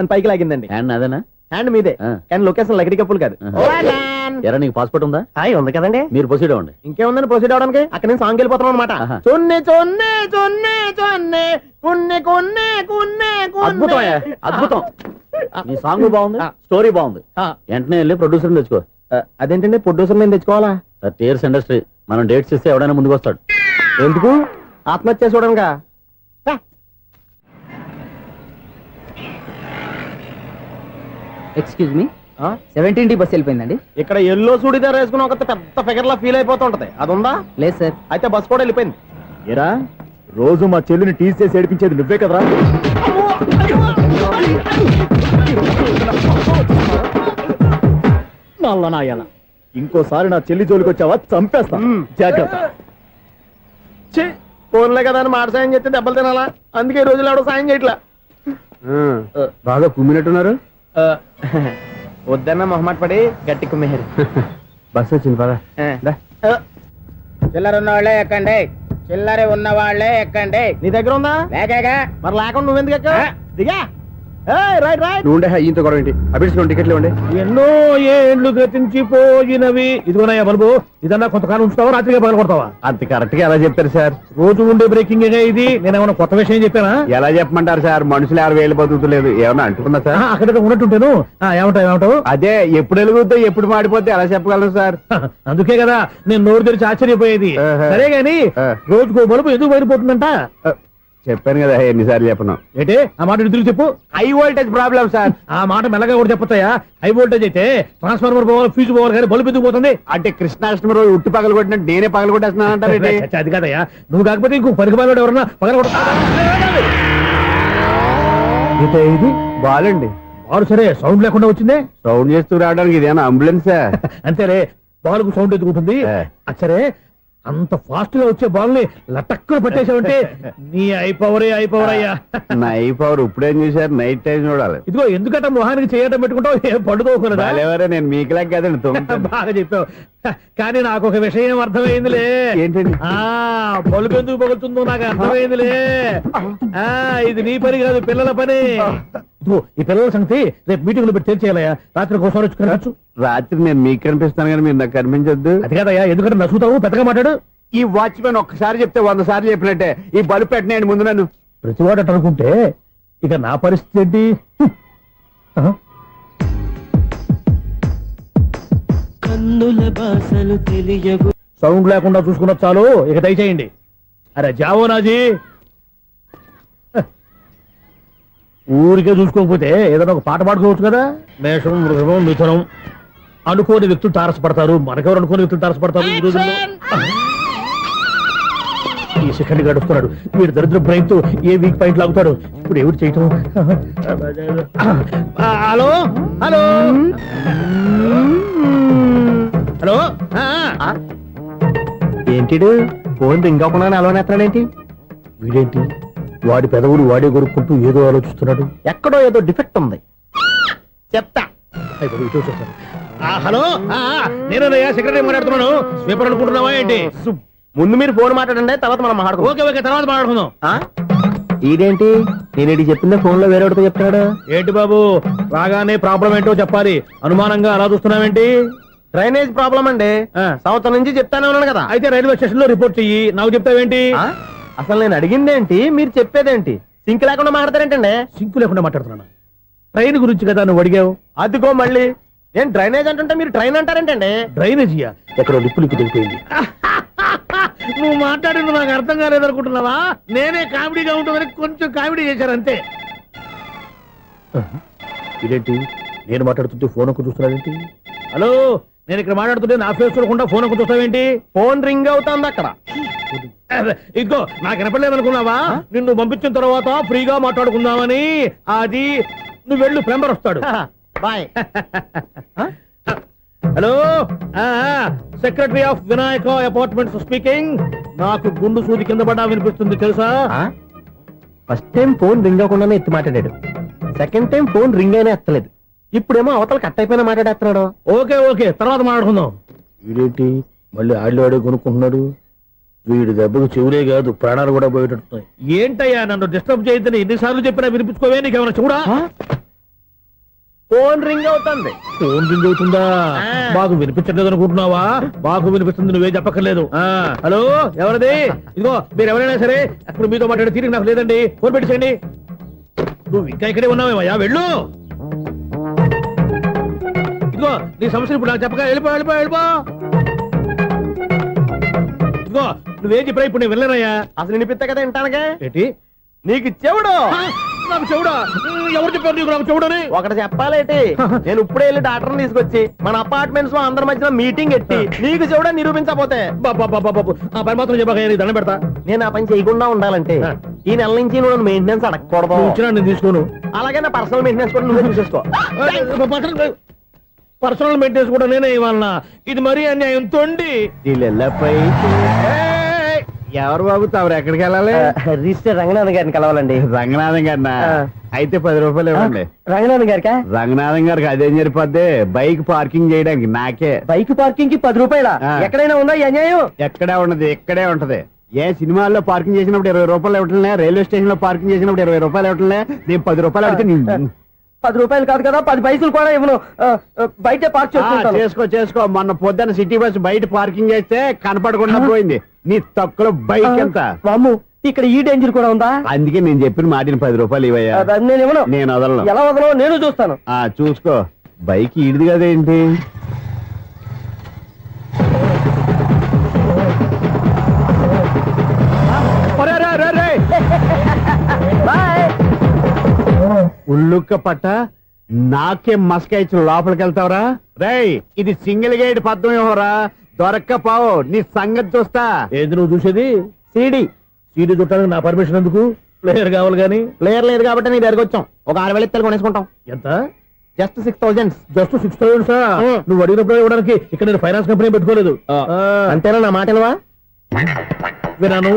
పైకి లాగిందండి. హ్యాండ్ అదేనా? హ్యాండ్ మీదే, కానీ లొకేషన్ లగడి కప్పులు కాదు. ఎరా నీకు పాస్పోర్ట్ ఉందా? ఉంది కదండి. మీరు ప్రొసీడ్ అవ్వండి. ఇంకేముందని ప్రొసీడ్ అవడానికి? అక్కడ నేను సాంగ్ వెళ్ళిపోతాను అనమాట. చొన్నే చొన్నే చొన్నే చొన్నే కున్నే కున్నే కున్నే. అద్భుతం, అద్భుతం. నీ సాంగ్ బాగుంది, స్టోరీ బాగుంది. వెంటనే వెళ్ళి ప్రొడ్యూసర్ తెచ్చుకో. అదేంటండి ప్రొడ్యూసర్ నేను తెచ్చుకోవాలా? టీయర్స్ ఇండస్ట్రీ, మనం డేట్స్ ఇస్తే ఎవడైనా ముందుకు వస్తాడు. ఎందుకు? ఆత్మహత్య చూడనుగా. Excuse me, 17D bus వెళ్ళిపోయిందండి. ఇక్కడ ఎల్లో చూడిదార్ వేసుకుని ఒక పెద్ద ఫిగర్ లా ఫీల్ అయిపోతుంటది, అది ఉందా? లేదు సార్. అయితే బస్ కూడా వెళ్ళిపోయింది. ఏరా రోజు మా చెల్లిని టీస్ చేసి ఏడిపించేది నువ్వే కదరా? ఇంకోసారి నా చెల్లి జోలికి వచ్చావా చంపేస్తా, జాగ్రత్త. ఫోన్లే కదా అని మాట సాయం చేస్తే దెబ్బలు తినాలా? అందుకే ఈ రోజులు ఎవడో సాయం చేయట్లా. బాగా కుమ్మినట్టున్నారు. వద్దన్న మొహమాట పడి గట్టి కుమ్మేరు. బస్ వచ్చింది పదా. చిల్లర ఉన్న వాళ్ళే ఎక్కండి, చిల్లర ఉన్న వాళ్ళే ఎక్కండి. నీ దగ్గర ఉందా? లేకగా. మరి లేకుండా నువ్వెందుకు ఎక్క? దిగా. Right right. నువ్వుండే ఈయంతో గొడవ ఏంటి? అభిడ్స్ టికెట్లు ఇవ్వండి. ఎన్నో ఏండ్లు గతించిపోయినవి. ఇదిగోనయ్యా బల్బు, ఇదన్నా కొంతకాలం ఉంచుతావా, రాత్రిగా పగల కొడతావా? అంత కరెక్ట్ గా ఎలా చెప్తారు సార్? రోజు ఉండే బ్రేకింగ్ ఇది. నేనేమన్నా కొత్త విషయం చెప్పానా? ఎలా చెప్పమంటారు సార్? మనుషులు 60,000 బతుకుతలేదు, ఏమన్నా అంటున్నా సార్? అక్కడ ఉన్నట్టుంటాను. ఏమంటావు? అదే ఎప్పుడు వెలుగుతో ఎప్పుడు మాడిపోతే ఎలా చెప్పగలను సార్? అందుకే కదా నేను నోరు తెరిచి ఆశ్చర్యపోయేది. సరే గాని రోజుకో బల్బు ఎందుకు బయటపోతుందంట? చెప్పాను కదా ఎన్నిసార్లు చెప్పను. ఏంటే ఆ మాట తిరిగి చెప్పు. High voltage problem sir. ఆ మాట మెల్లగా కూడా చెప్పొచ్చాయా? హై వోల్టేజ్ అయితే ట్రాన్స్ఫార్మర్ పోవాలి, ఫ్యూజ్ పోవాలి, కానీ బల్బు ఎందుకు పోతుంది? అంటే కృష్ణాష్టమి రోజు ఉట్టి పగలు కొట్టినట్టు నేనే పగలు కొట్టేస్తున్నానంటారు. అది కాదయ్యా, నువ్వు కాకపోతే ఇంకో పరిగణలో ఎవరన్నా పగల కొడతా. ఇది బాలండి. బాలు సరే, సౌండ్ లేకుండా వచ్చిందే. సౌండ్ చేస్తూ రావడానికి ఇదేనా అంబులెన్సా? అంతేలే, బాలుకు సౌండ్ ఎదుగుతుంది. సరే, అంత ఫాస్ట్ గా వచ్చే బాల్ని లటక్కున పట్టేసావంటే నీ ఐపవర్ అయ్యా. నా ఐపవర్ ఇప్పుడేం చూసారు? నైట్ టైం చూడాలి. ఇదిగో ఎందుకంటే మొహానికి చేయటం పెట్టుకుంటావు, ఏం పడుకోకూడదా? నేను మీకులాగా కదండి. బాగా చెప్పావు. కానీ నాకు ఒక విషయం అర్థమైందిలే. ఏంటండి? బల్బు ఎందుకు పగులుతుందో నాకు అర్థమైందిలే. ఇది నీ పని కాదు, పిల్లల పని. ఈ పిల్లల సంగతి రేపు మీటింగ్ లో పెట్టి తెలిసేయాలయ్యా. రాత్రి కోసం వచ్చి రాత్రి నేను మీకు కనిపిస్తాను కానీ మీరు నాకు కనిపించొద్దు. అది కాదయ్యా, ఎందుకంటే నచ్చుతావు, పెద్దగా మాట్లాడు. ఈ వాచ్మెన్ ఒక్కసారి చెప్తే 100 సార్లు చెప్పినట్టే. ఈ బల్బు పెట్టినాయండి ముందు నన్ను. ప్రతివాడు అనుకుంటే ఇక నా పరిస్థితి ఏంటి? సౌండ్ లేకుండా చూసుకున్న చాలు, ఇక దయచేయండి. అరే జావో నాజీ, ఊరికే చూసుకోకపోతే ఏదైనా ఒక పాట పాడుకోవచ్చు కదా. మేషం, వృషభం, మిథునం అనుకోని వ్యక్తులు తారసపడతారు. మనకెవరు అనుకోని వ్యక్తులు తారసపడతారు ఈ రోజుల్లో? ఈ సెకండ్ గడుపుతున్నాడు వీడు దరిద్ర బ్రెయిన్ తో. ఏ వీక్ పాయింట్ లాగుతాడు ఇప్పుడు? ఎవరు చేయటం? Hello hello hello. ఏంటి ఫోన్ రింగ్ అవ్వకుండా అలవనేస్తున్నాడేంటి? వీడేంటి వాడి పెదవులు వాడే కొరుక్కుంటూ ఏదో ఆలోచిస్తున్నాడు. ఎక్కడో ఏదో డిఫెక్ట్ ఉంది, చెప్తా. హలో, నేనయ్యా సెక్రటరీ మాట్లాడుతున్నాను. స్వీపర్ అనుకుంటున్నావా ఏంటి? ముందు మీరు ఫోన్ మాట్లాడండి, తర్వాత మనం మాట్లాడుకో. ఓకే, తర్వాత మాట్లాడుకుందాం. ఇదేంటి నేను చెప్పిందే ఫోన్ లో వేరే చెప్తాడు? ఏంటి బాబు, రాగానే ప్రాబ్లం ఏంటో చెప్పాలి. అనుమానంగా అలా చూస్తున్నావేంటి? డ్రైనేజ్ ప్రాబ్లం అండి. సంవత్సరం నుంచి చెప్తానే ఉన్నాను కదా. అయితే రైల్వే స్టేషన్ లో రిపోర్ట్ చెయ్యి, నాకు చెప్తావేంటి? అసలు నేను అడిగిందేంటి, మీరు చెప్పేదేంటి? సింక్ లేకుండా మాట్లాడతారేంటండి? సింక్ లేకుండా మాట్లాడుతున్నాను. ట్రైన్ గురించి కదా నువ్వు అడిగావు. అదిగో మళ్ళీ నేను డ్రైనేజ్ అంటుంటే మీరు ట్రైన్ అంటారేంటండి? డ్రైనేజీయా? ఎక్కడో లిప్పులికి దిగిపోయింది. నువ్వు మాట్లాడింది నాకు అర్థం కాలేదనుకుంటున్నావా? నేనే కామెడీగా ఉంటుందని కొంచెం కామెడీ చేశారు అంతే. ఇదేంటి నేను మాట్లాడుతుంటే ఫోన్ ఒక్క చూస్తున్నావేంటి? హలో, నేను ఇక్కడ మాట్లాడుతుంటే నా ఫేస్ చూడకుండా ఫోన్ ఒక్క చూస్తావేంటి? ఫోన్ రింగ్ అవుతుంది అక్కడ. ఇదిగో నాకు వినపడలేదనుకున్నావా? నిన్ను పంపించిన తర్వాత ఫ్రీగా మాట్లాడుకుందామని. అది నువ్వు వెళ్ళు, ప్లంబర్ వస్తాడు. Bye. Hello, secretary of Vinayaka apartments speaking. నాకు గుండు సూది కింద పడ్డా వినిపిస్తుంది తెలుసా? ఫస్ట్ టైం ఫోన్ రింగ్ అవ్వకుండానే ఎత్తి మాట్లాడాడు. సెకండ్ టైం ఫోన్ రింగ్ అయినా ఎత్తలేదు. ఇప్పుడేమో అవతల కట్ అయిపోయినా మాట్లాడేస్తున్నాడు. ఓకే, తర్వాత మాట్లాడుకుందాం. వీడేంటి మళ్ళీ ఆడిలో కొనుక్కుంటున్నాడు? వీడి దెబ్బకు చెవులే కాదు, ప్రాణాలు కూడా పోయేటట్టున్నాయి. ఏంటయ్యా నన్ను డిస్టర్బ్ చేయొద్దని ఎన్నిసార్లు చెప్పినా వినిపించుకోవే? నీకేమైనా చూడా? ఫోన్ రింగ్ అవుతుంది. ఫోన్ రింగ్ అవుతుందా? ఆ. మాకు వినిపించట్లేదు అనుకుంటున్నావా? మాకు వినిపిస్తుంది, నువ్వే చెప్పక్కర్లేదు. హలో, ఎవరిది? ఇదిగో మీరు ఎవరైనా సరే ఇప్పుడు మీతో మాట్లాడే తీరిక నాకు లేదండి. ఫోన్ పెట్టేసేయండి. నువ్వు ఇంకా ఇక్కడే ఉన్నావేమయ్యా, వెళ్ళు. ఇదిగో నీ సమస్యలు ఇప్పుడు నాకు చెప్పక వెళ్ళిపో వెళ్ళిపో వెళ్ళిపో. ఇదిగో నువ్వేం చెప్పరా ఇప్పుడు నేను వెళ్ళానయ్యా. అసలు వినిపిస్తా కదా వింటానగా. ఏంటి నీకు చెవుడు నాకు చెవుడా? ఎవరు చెప్పారు నీకు నాకు చెవుడని? ఒకటి చెప్పాలేటి, నేను ఇప్పుడే వెళ్ళి డాక్టర్ని తీసుకొచ్చి మన అపార్ట్మెంట్స్ లో అందరి మధ్యలో మీటింగ్ ఎట్టి నీకు చెవుడా నిరూపించకపోతే బాబు ఆ పని మాత్రం చెప్పక దండం పెడతా. నేను ఆ పని చేయకుండా ఉండాలంటే ఈ నెల నుంచి నువ్వు మెయింటెనెన్స్ అడగకూడదు. నువ్వు ఇచ్చినా నేను తీసుకోను. అలాగే నా పర్సనల్ మెయింటెనెన్స్ కూడా నువ్వే చూసేసుకో. పర్సనల్ మెయింటెనెన్స్ కూడా నేనే ఇవ్వాలన్నా? ఇది మరీ అన్యాయం తొండి. ఎవరు బాబు తమరు ఎక్కడికి వెళ్ళాలి? రిజిస్టర్ రంగనాథ్ గారిని కలవాలండి. రంగనాథం గారినా? అయితే 10 రూపాయలు ఇవ్వండి. రంగనాథ్ గారికా? రంగనాథం గారికి అదేం సరిపోద్ది, బైక్ పార్కింగ్ చేయడానికి నాకే. బైక్ పార్కింగ్ కి 10 రూపాయల? ఎక్కడైనా ఉందా ఈ అన్యాయం? ఎక్కడే ఉండదు, ఇక్కడే ఉంటది. ఏ సినిమాల్లో పార్కింగ్ చేసినప్పుడు 20 రూపాయలు ఇవ్వట్లే, రైల్వే స్టేషన్ లో పార్కింగ్ చేసినప్పుడు 20 రూపాయలు ఇవ్వట్లే, నేను 10 రూపాయలు అడిగితే 10 రూపాయలు కాదు కదా, 10 పైసలు కూడా ఇవ్వను. బయట పార్క్ చేసుకుంటాను. చేసుకో. మొన్న పొద్దున్న సిటీ బస్ బయట పార్కింగ్ చేస్తే కనపడకుండా పోయింది. నీ తక్కువ బైక్ ఎంత? వామ్ము, ఇక్కడ ఈ డేంజర్ కూడా ఉందా? అందుకే నేను చెప్పిన మాటిని 10 రూపాయలు ఇవ్వయ్యా. నేను ఇవ్వను. నేను వదలను. ఎలా వదలో నేను చూస్తాను. చూసుకో. బైక్ ఈడిది కదేంటి? ఉల్లుక్క పట్ట నాకే మస్క ఇచ్చిన లోపలికి వెళ్తావరా? రేయ్, ఇది సింగిల్ గేట్ పద్మం ఇవ్వరా, దొరక్కపోవు నీ సంగతి చూస్తా. ఏది నువ్వు చూసేది? సీడీ చుట్టానికి నా పర్మిషన్ ఎందుకు? ప్లేయర్ కావాలి గానీ. ప్లేయర్ లేదు కాబట్టి నీ దగ్గరకు వచ్చాం. ఒక 6,000 ఇత్తలు కొనేసుకుంటాం. ఎంత? జస్ట్ 6,000. జస్ట్ 6,000 నువ్వు అడిగినప్పుడు ఇవ్వడానికి ఇక్కడ నేను ఫైనాన్స్ కంపెనీ పెట్టుకోలేదు. అంతేనా నా మాటలవా? వినాను,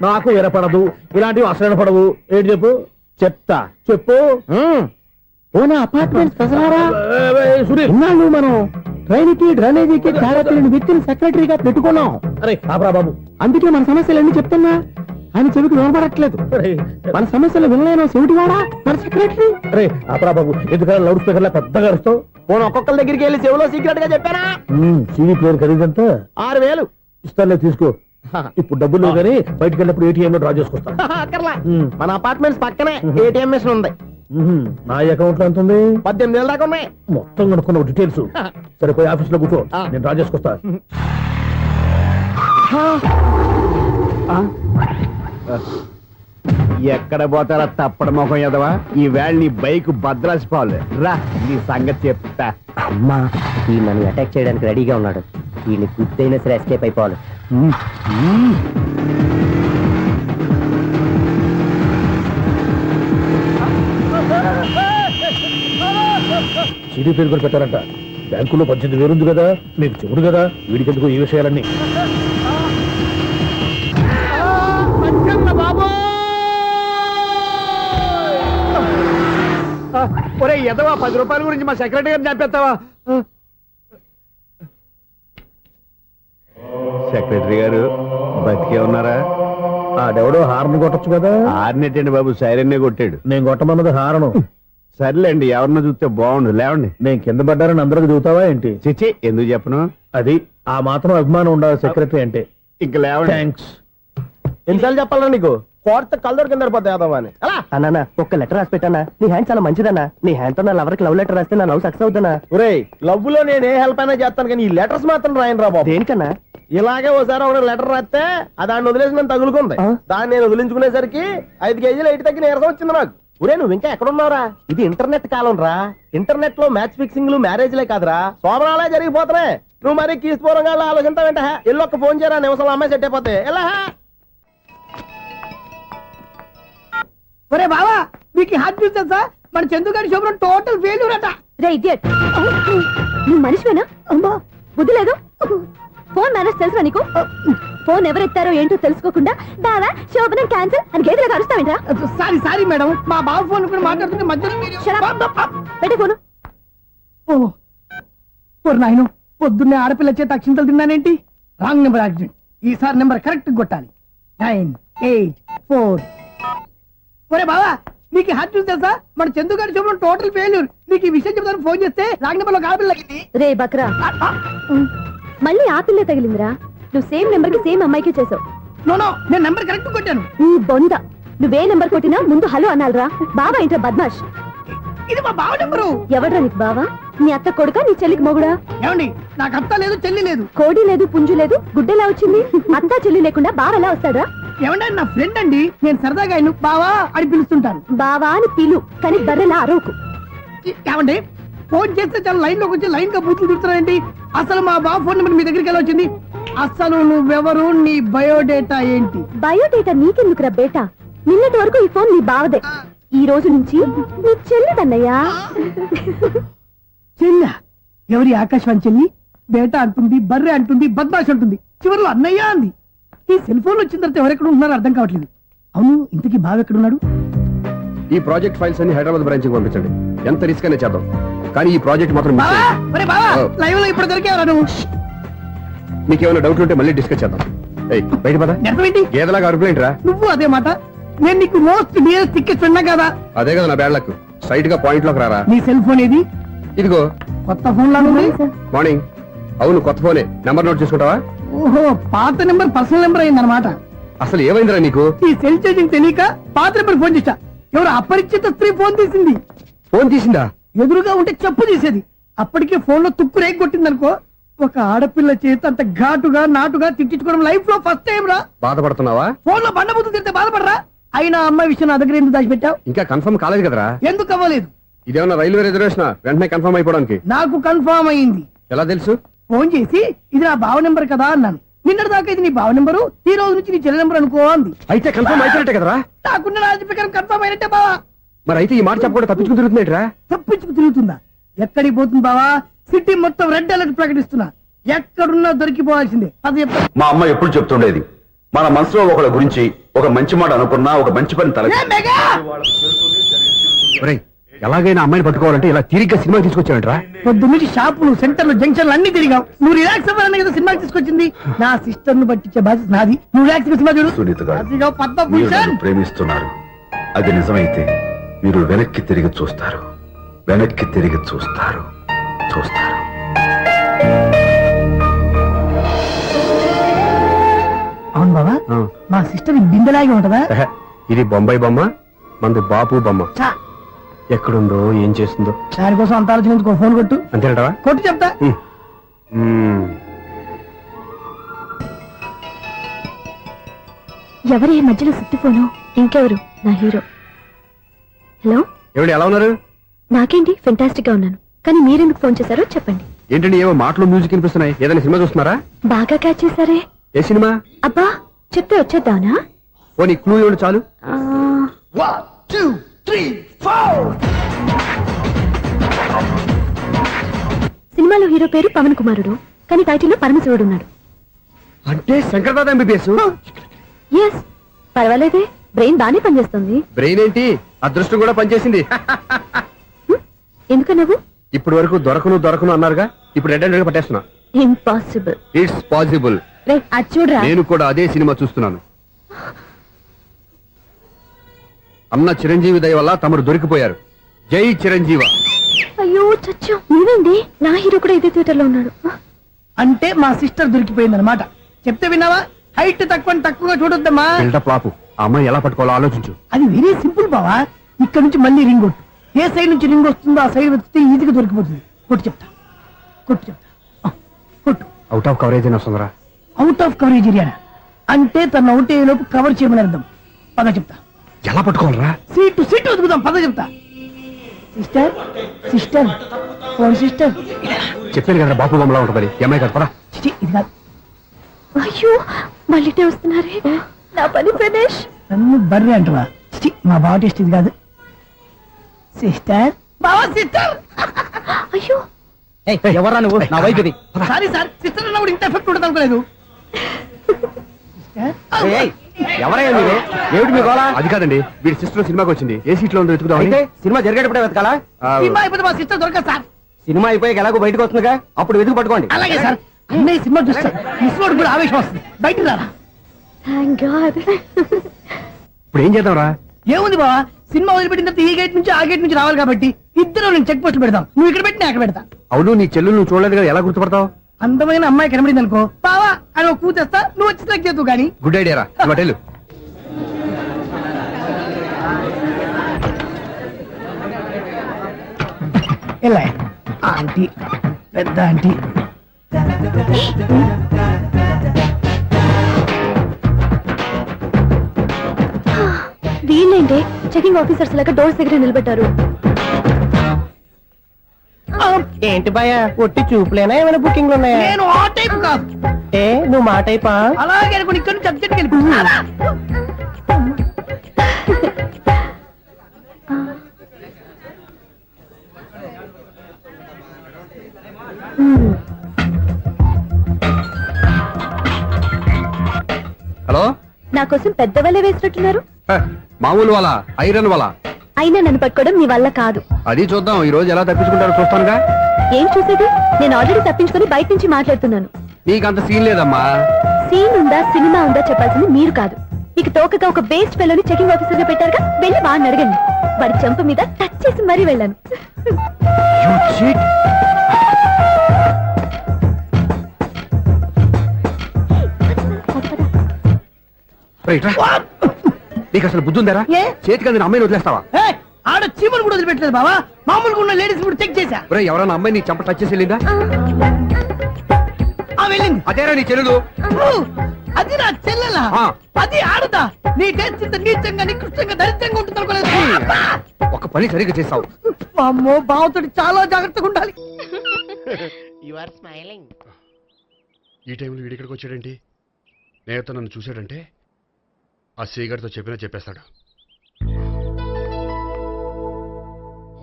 నాకు వినపడదు, ఇలాంటివి అసలు పడవు. ఏంటి చెప్పు? చెప్తా. చెప్పు. అపార్ట్మెంట్ సునీల్, మనం ట్రైన్కి డ్రైనేజీకి తేడాలని వ్యక్తిని సెక్రటరీగా పెట్టుకున్నాం. అరే ఆపరా బాబు. అందుకే మన సమస్యలన్నీ చెప్తున్నా. ఆయన చెవికి వినపడట్లేదు. మన సమస్యలు వినలేను చెవిటివాడా మన సెక్రటరీ. అరే ఆపరా బాబు, ఎందుకంటే లౌడ్ స్పీకర్ లా పెద్దగా అరుస్తావు. పోను ఒక్కొక్కరి దగ్గరికి వెళ్ళి చెవిలో సీక్రెట్ గా చెప్పానా? సీడీ ప్లేయర్ ఖరీదంతా 6,000. ఇస్తానే, తీసుకో. ఇప్పుడు డబ్బులు లేవు కానీ బయటకు వెళ్ళినప్పుడు ఏటీఎం లో డ్రా చేసుకొస్తా. అక్కర్లా, మన అపార్ట్మెంట్స్ పక్కనే ఏటీఎం మిషన్ ఉంది. నా అకౌంట్ లో ఎంత ఉంది? 18,000 దాకా ఉన్నాయి. మొత్తం కనుక్కున్న డీటెయిల్స్. సరిపోయి ఆఫీస్ లో కూర్చో, నేను డ్రా చేసుకొస్తా. ఎక్కడ పోతారా తప్పడ మొఖం ఎదవా? ఈ వేళ నీ బైక్ భద్రాసి పోవాలి. రా, నీ సంగతి చెప్తా. అమ్మా, ఈ నన్ను అటాక్ చేయడానికి రెడీగా ఉన్నాడు. ఈయన గుద్దైనా సరే ఎస్కేప్ అయిపోవాలి. సీడీ పేరు కూడా పెట్టారంట. బ్యాంకులో 18,000 ఉంది కదా, మీకు చెవుడు కదా, వీడికెందుకు ఈ విషయాలన్నీ? ఒరే ఎదవా, 10 రూపాయల గురించి మా సెక్రటరీ గారిని చంపేస్తావా? సెక్రటరీ గారు బతికే ఉన్నారా? ఆడెవడో హార్న్ కొట్టచ్చు కదా. ఆరినెట్టండి బాబు, సైరన్నే కొట్టాడు. నేను కొట్టమన్నది హారను. సర్లేండి, ఎవరన్నా చూస్తే బాగుండు. లేవండి. నేను కింద పడ్డారని అందరికి చూతావా ఏంటి? చిచి, ఎందుకు చెప్పను? అది ఆ మాత్రం అభిమానం ఉండాలి సెక్రటరీ అంటే. ఇంక లేవండి. థ్యాంక్స్. ఎన్నిసార్లు చెప్పాలా నీకు? కోర్త కలర్ కింద పడతాయి యాదవ్ అని. అన్నా ఒక్క లెటర్ రాసి పెట్టానా? నీ హ్యాండ్ చాలా మంచిదన్నా. నీ హ్యాండ్ తో నా లవర్కి లవ్ లెటర్ రాస్తే నా లవ్ సక్సెస్ అవుతానా? ఒరే, లవ్ లో నేను ఏ హెల్ప్ అయినా చేస్తాను కానీ ఈ లెటర్స్ మాత్రం రాయను రా బాబు. దేనికన్నా? ఇలాగే ఓసారి ఒక లెటర్ రాస్తే దాన్ని వదిలేసి నేను తగులుకుంది. దాన్ని నేను వదిలించుకునేసరికి 5 కేజీలు 8 తగ్గి నీరసం వచ్చింది నాకు. ఒరే, నువ్వు ఇంకా ఎక్కడున్నావురా? ఇది ఇంటర్నెట్ కాలం రా. ఇంటర్నెట్ లో మ్యాచ్ ఫిక్సింగ్లు మ్యారేజ్లే కాదురా, సోమరాలే జరిగిపోతున్నాయి. నువ్వు మరి కీస్పూరంగా ఆలోచించావంట. ఎల్లొక్క ఫోన్ చేయరా, నిమిషంలో అమ్మాయి సెట్ అయిపోతే. ఎలా? ఒరే బావా, మీకు హాట్ న్యూస్ తెలుసా? మన చందుగారి శుభ్రం టోటల్ ఫెయిల్యూర్ అట. రే ఇడియట్, నువ్వు మనిషివేనా? బుద్ధి లేదు. ఫోన్ మేనేజ్ తెలుసా నీకు? ఫోన్ ఎవరెత్తారో ఏంటో తెలుసుకోకుండా బావా శోభనం క్యాన్సిల్ అని గేదెలకు అరుస్తావేంట్రా? సారీ మేడం, మా బావ ఫోన్ కూడా మాట్లాడుతుంటే మధ్యలో మీరు పెట్టే ఫోను. ఓ నాయను, పొద్దున్నే ఆడపిల్ల చేత అక్షింతలు తిన్నానేంటి? Wrong number accident. ఈసారి నెంబర్ కరెక్ట్ కొట్టాలి. 9, 8, 4. ఒరే బావా, నీకు హార్ట్ చూసి తెలుసా? మన చందు గారి చూపడం టోటల్ ఫెయిల్యూర్. నీకు ఈ విషయం చెప్తాను ఫోన్ చేస్తే రాంగ్ నెంబర్ లో ఆపిల్ తగ్గింది. రే బక్రా, మళ్ళీ ఆ పిల్లే తగిలిందిరా. నువ్వు సేమ్ నెంబర్ కి సేమ్ అమ్మాయికి చేసావు. నో నేను నెంబర్ కరెక్ట్ కొట్టాను. నీ బొంద, నువ్వే నెంబర్ కొట్టినా ముందు హలో అనాలిరా. బావా ఇంట్లో బద్మాష్. ఇది మా బావ నెంబరు. ఎవడ్రా నీకు బావా? నీ అత్త కొడుక, నీ చెల్లికి మొగుడా? ఏమండి, నాకు అత్త లేదు చెల్లి లేదు. కోడి లేదు, పుంజు లేదు, గుడ్డెలా వచ్చింది? అత్త చెల్లి లేకుండా బావ ఎలా వస్తాడా? ఏమండి, నా ఫ్రెండ్ అండి. నేను సరదాగా ఆయన బావా అని పిలుస్తుంటాను. బావా అని పిలు, కానీ బర్రెలా అరవకు. ఏమండి, ఫోన్ చేస్తే చాలా లైన్ లోకి వచ్చి లైన్ గా బూతులు తిడుతున్నాయండి. అసలు మా బావ ఫోన్ నెంబర్ మీ దగ్గరికి ఎలా వచ్చింది? అసలు నువ్వెవరు, నీ బయోడేటా ఏంటి? బయోడేటా నీకెందుకురా బేటా? నిన్నటి వరకు ఈ ఫోన్ నీ బావదే. ఈ రోజు నుంచి నీ చెల్లిదన్నయ్యా. చెల్ల ఎవరి? ఆకాశవాణి చెల్లి. బేటా అంటుంది, బర్రె అంటుంది, బద్మాష్ అంటుంది, చివరిలో అన్నయ్య అంది. ఈ సెల్ ఫోన్ వచ్చిన తర్వాత ఎవరెక్కడ ఉంటున్నారో అర్థం కావట్లేదు. అవును, ఇంతకీ బావ ఎక్కడున్నాడు? ఈ ప్రాజెక్ట్ ఫైల్స్ అన్ని హైదరాబాద్ బ్రాంచ్ కి పంపించండి. ఎంత రిస్క్ అయినా చేద్దాం, కానీ ఈ ప్రాజెక్ట్ మాత్రం మిస్ బావా, చేయొద్దు. ఒరే బావా, లైవ్ లో ఇప్పుడు దొరికేవరా నువ్వు? నీకేమైనా డౌట్ ఉంటే మళ్ళీ డిస్కస్ చేద్దాం. ఏయ్, బయట పద. నెరవేంటి? గేదలాగా అరుపులేంట్రా? నువ్వు అదే మాట. నేను నీకు మోస్ట్ డియరెస్ట్ టికెట్స్ ఉన్నా కదా. అదే కదా నా బ్యాడ్ లక్. స్ట్రైట్ గా పాయింట్ లోకి రారా. నీ సెల్ ఫోన్ ఏది? ఇదిగో. కొత్త ఫోన్ లాగా ఉంది. మార్నింగ్. అవును, కొత్త ఫోనే. నెంబర్ నోట్ చేసుకుంటావా? ఓహో, పాత నెంబర్ పర్సనల్ నెంబర్ అయిందన్నమాట. అసలు ఏమైందిరా నీకు? ఈ సెల్ చేంజింగ్ తెలియక పాత నెంబర్ ఫోన్ చేశా. ఎవరు అపరిచిత స్త్రీ ఫోన్ తీసింది. ఫోన్ తీసిందా? ఎదురుగా ఉంటే చెప్పు తీసేది. అప్పటికే ఫోన్ లో తుక్కు రేగి కొట్టిందనుకో. ఒక ఆడపిల్ల చేత అంత ఘాటుగా నాటుగా తిట్టించుకోవడం లైఫ్ లో ఫస్ట్ టైం రా. బాధపడుతున్నావా? ఫోన్ లో బండబుద్ధి తింటే బాధపడరా? అయినా అమ్మాయి విషయం నా దగ్గర ఎందుకు దాచిపెట్టావు? ఇంకా కన్ఫర్మ్ కాలేదు కదరా. ఎందుకు అవ్వలేదు? ఇదేమన్నా రైల్వే రిజర్వేషన్? వెంటనే కన్ఫర్మ్ అయిపోవడానికి. నాకు కన్ఫర్మ్ అయింది. ఎలా తెలుసు? ఫోన్ చేసి ఇది నా బావ నెంబర్ కదా అన్నాను. నిన్నటి దాకా ఇది నీ బావ నెంబరు, ఈ రోజు నుంచి నీ చెల్లి నెంబర్ అనుకో అంది. అయితే కన్ఫర్మ్ అయిపోయినట్టే కదరా. నాకున్న రాజు ప్రకారం కన్ఫర్మ్ అయినట్టే బావా. మరి అయితే ఈ మాట చెప్పకుండా తప్పించుకుని తిరుగుతున్నట్రా? తప్పించుకు తిరుగుతుందా? ఎక్కడికి పోతుంది బావా? సిటీ మొత్తం రెడ్ అలర్ట్ ప్రకటిస్తున్నా. ఎక్కడున్నా దొరికిపోవాల్సిందే. అది చెప్తా. మా అమ్మ ఎప్పుడు చెప్తుండేది, మన మనసులో ఒకళ్ళ గురించి ఒక మంచి మాట అనుకున్నా ఒక మంచి పని తల ఏ మెగా! ఒరేయ్, ఎలాగైనా అమ్మాయిని పట్టుకోవాలంటే ఇలా తిరిగ్గా సినిమా తీసుకొచ్చావంటరా? పొద్దున్నుంచి షాపులు, సెంటర్లు, జంక్షన్లు అన్ని తిరిగావు. నువ్వు రిలాక్స్ అవ్వాలని కదా సినిమాకి తీసుకొచ్చింది. నా సిస్టర్ ను పట్టించే బాధ్యత నాది. నువ్వు రిలాక్స్ సినిమా చూడు. సునీత గారు, అదిగో మీరు పద్మభూషణ్. నన్ను ప్రేమిస్తున్నారు. అది నిజమైతే మీరు వెనక్కి తిరిగి చూస్తారు, వెనక్కి తిరిగి చూస్తారు, చూస్తారు. అవును బావా, ఆ. మా సిస్టర్ బిందెలాగే ఉంటదా? ఎహె, ఇది బొంబాయి బొమ్మ, మంది బాపు బొమ్మ. చా, ఎక్కడుందో ఏం చేస్తుందో. దానికోసం అంత ఆలోచించుకో. ఫోన్ కొట్టు. అంతేనటవా? కొట్టు చెప్తా. ఎవరి ఈ మధ్యలో సుత్తి ఫోను? ఇంకెవరు? నా హీరో. హలో, ఏమిటి ఎలా ఉన్నారు? నాకేంటి ఫెంటాస్టిక్ గా ఉన్నాను, కానీ మీరెందుకు ఫోన్ చేశారో చెప్పండి. ఏంటండి ఏవో మాటలు మ్యూజిక్ వినిపిస్తున్నాయి? ఏదైనా సినిమా చూస్తున్నారా? బాగా క్యాచ్ చేశారే. ఏ సినిమా? అబ్బా, చెప్తే వచ్చేద్దానా? ఓ నీ క్లూ ఇవ్వండి చాలు. సినిమాలో హీరో పేరు పవన్ కుమారుడు, కానీ టైటిల్లో పరమశివుడు ఉన్నాడు. అంటే శంకర్దాద ఎంబీబీఎస్. ఎస్, పర్వాలేదే, బ్రెయిన్ బానే పనిచేస్తుంది. బ్రెయిన్ ఏంటి, అదృష్టం కూడా పనిచేసింది. ఎందుకు నువ్వు? ఇప్పటి వరకు దొరకను అన్నారుగా, ఇప్పుడు రెడ్ హ్యాండెడ్ గా పట్టేస్తున్నా. ఇంపాసిబుల్. It's possible. రే, అది చూడరా. నేను కూడా అదే సినిమా చూస్తున్నాను. అన్న చిరంజీవి దయ వల్ల తమరు దొరికిపోయారు. జై చిరంజీవ. అయ్యో చచ్చా, నీవేంటి? నా హీరో కూడా ఇదే థియేటర్ లో ఉన్నాడు. అంటే మా సిస్టర్ దొరికిపోయింది అనమాట. చెప్తే విన్నావా? హైట్ తక్కువగా చూడొద్దమ్మా. బిల్డప్ లాపు. ఆ అమ్మాయి ఎలా పట్టుకోవాలో ఆలోచించు. అది వెరీ సింపుల్ బావా. ఇక్కడ నుంచి మళ్ళీ రింగ్ కొట్టు. ఏ సైడ్ నుంచి రింగ్ వస్తుందో ఆ సైడ్ వస్తే ఈజీగా దొరికిపోతుంది. కొట్టు చెప్తా. ఆ, కొట్టు. అవుట్ ఆఫ్ కవరేజ్ అయినా వస్తుందిరా. అవుట్ ఆఫ్ కవరేజ్ ఏరియా అంటే తన అవుట్ అయ్యే లోపు కవర్ చేయమని అర్థం. పద చెప్తా. ఎలా పట్టుకోవాలరా? సీటు వెతుకుదాం. పద చెప్తా. Sister sister phone sister. చెప్పాను కదా బాపు బొమ్మలా ఉంటుంది. ఏమై కదా పరా. చిచి, ఇది కాదు. అయ్యో, మళ్ళీ వస్తున్నారే. నా పని ఫినిష్. నన్ను బర్రె అంటవా? చిచి, మా బావ టేస్ట్ ఇది కాదు. సిస్టర్, బావా సిస్టర్. అయ్యో, ఎవరా నువ్వు? నా వైపు ఇది. సారీ సార్, సిస్టర్ అన్నప్పుడు ఇంత ఎఫెక్ట్ ఉండదు అనుకోలేదు. ఎవరయ్యా మీరు? ఏమిటి మీ గోళ? అది కాదండి, వీడి సిస్టర్ సినిమాకి వచ్చింది. ఏ సీట్ లో ఉందో వెతుకుదాం. అయితే సినిమా జరిగేటప్పుడే వెతకాలా? సినిమా అయిపోతే మా సిస్టర్ దొరకదు సార్. సినిమా అయిపోయాక ఎలాగో బయటకు వస్తుందిగా, అప్పుడు వెతుకు పట్టుకోండి. అలాగే సార్. అన్నయ్య సినిమా చూస్తారు, మిస్లోడు కూడా ఆవేశం వస్తుంది. బయట రారా. Thank God. ఇప్పుడు ఏం చేద్దాంరా? ఏముంది బావా, సినిమా వదిలిపెట్టిన తర్వాత ఈ గేట్ నుంచి ఆ గేట్ నుంచి రావాలి కాబట్టి ఇద్దరు నేను చెక్ పోస్ట్ పెడతాం. నువ్వు ఇక్కడ పెట్టి నేను అక్కడ పెడతా. అవును నీ చెల్లు నువ్వు చూడలేదు కదా, ఎలా గుర్తుపడతావు? అందమైన అమ్మాయి కనబడింది అనుకో, బావా అని ఒక కూతేస్తా, నువ్వు వచ్చి సెలెక్ట్ చేద్దు కానీ. గుడ్ ఐడియా రా, హోటల్. ఇలా ఆంటీ, పెద్ద ఆంటీ. వీళ్ళేంటి చెకింగ్ ఆఫీసర్స్ లాగా డోర్స్ దగ్గర నిలబెట్టారు. ఏంటి భయ ఒట్టి చూపులేనా ఏమైనా బుకింగ్లు ఉన్నాయా? నేను ఆ టైప్ కాదు. ఏ నువ్వు మా టైపా? అలాగే అనుకుని ఇక్కడ నుంచి అర్జెంట్కి వెళ్ళిపోతున్నా. హలో, నా కోసం పెద్ద వలే వేసినట్టున్నారు. మామూలు వాళ్ళ ఐరన్ వాళ్ళ. అయినా నన్ను పట్టుకోవడం మీ వల్ల కాదు. అది చూద్దాం, ఈ రోజు ఎలా తప్పించుకుంటారో చూస్తానుగా. ఏం చూసేది? నేను ఆల్రెడీ తప్పించుకొని బయట నుంచి మాట్లాడుతున్నాను. నీకంత సీన్ లేదమ్మా. సీన్ ఉందా సినిమా ఉందా చెప్పాల్సింది మీరు కాదు. మీకు తోకగా ఒక బేస్ట్ ఫెలోని చెకింగ్ ఆఫీసర్ గా పెట్టారుగా, వెళ్ళి వాడిని అడగండి. వాడి చెంప మీద టచ్ చేసి మరీ వెళ్ళాను. నీకు అసలు బుద్ధి ఉందారా? ఏ? చేతికి అందిన అమ్మాయిని వదిలేస్తావా? ఏయ్, ఆడ చీమలు కూడా వదిలిపెట్టలేదు బావా. మామూలుగా ఉన్న లేడీస్ కూడా చెక్ చేశా. ఒరే, ఎవరైనా అమ్మాయి నీ చెంప టచ్ చేసి వెళ్ళిందా? ఆ వెళ్ళింది. అదేరా నీ చెల్లెలు. ఓ, అది నా చెల్లెలా? ఆ. అది ఆడదా? నీ టేస్ట్ ఇంత నీచంగా నికృష్టంగా దరిద్రంగా ఉంటుంది అనుకోలేదు. ఒక పని సరిగ్గా చేస్తావు. అమ్మో, బావతోటి చాలా జాగ్రత్తగా ఉండాలి. You are smiling. ఈ టైంలో వీడి ఇక్కడికి వచ్చాడేంటి? నేత నన్ను చూశాడంటే ఆ సీగర్తో చెప్పినా చెప్పేస్తాడు.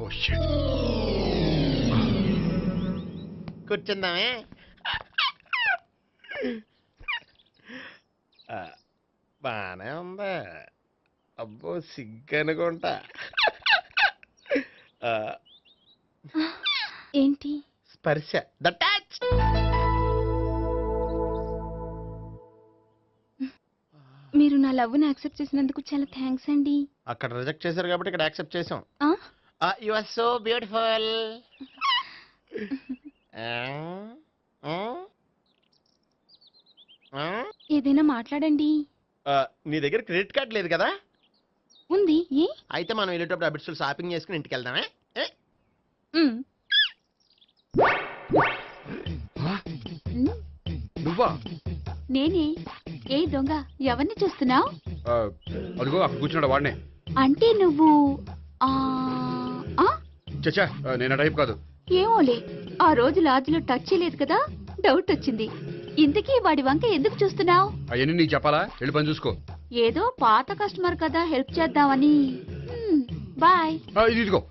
Oh shit. కూర్చుందామే. బానే ఉందా? అబ్బో సిగ్గనుకుంటా. ఏంటి? స్పర్శ, ద టచ్. మీరు నా లవ్ ని యాక్సెప్ట్ చేసినందుకు చాలా థ్యాంక్స్ అండి. అక్కడ రిజెక్ట్ చేశారు కాబట్టి ఇక్కడ యాక్సెప్ట్ చేసాం. ఆ? You are so beautiful. ఏదైనా మాట్లాడండి. నీ దగ్గర క్రెడిట్ కార్డ్ లేదు కదా? ఉంది. ఏ? అయితే మనం వెళ్ళేటప్పుడు అబిట్స్ షాపింగ్ చేసుకుని ఇంటికి వెళ్దామే. నువ్వా? నేనే. ఏ దొంగ, ఎవరిని చూస్తున్నావు? అదిగో అక్కడ కూర్చున్నాడు వాడినే. అంటే నువ్వు చచ్చా, నేను టైప్ కాదు. ఏమోలే, ఆ రోజు లాడ్జ్లో టచ్ చేయలేదు కదా, డౌట్ వచ్చింది. ఇంతకీ వాడి వంక ఎందుకు చూస్తున్నావు? అవన్నీ నీకు చెప్పాలా? వెళ్ళి పని చూసుకో. ఏదో పాత కస్టమర్ కదా, హెల్ప్ చేద్దామని. బాయ్. ఇదిగో,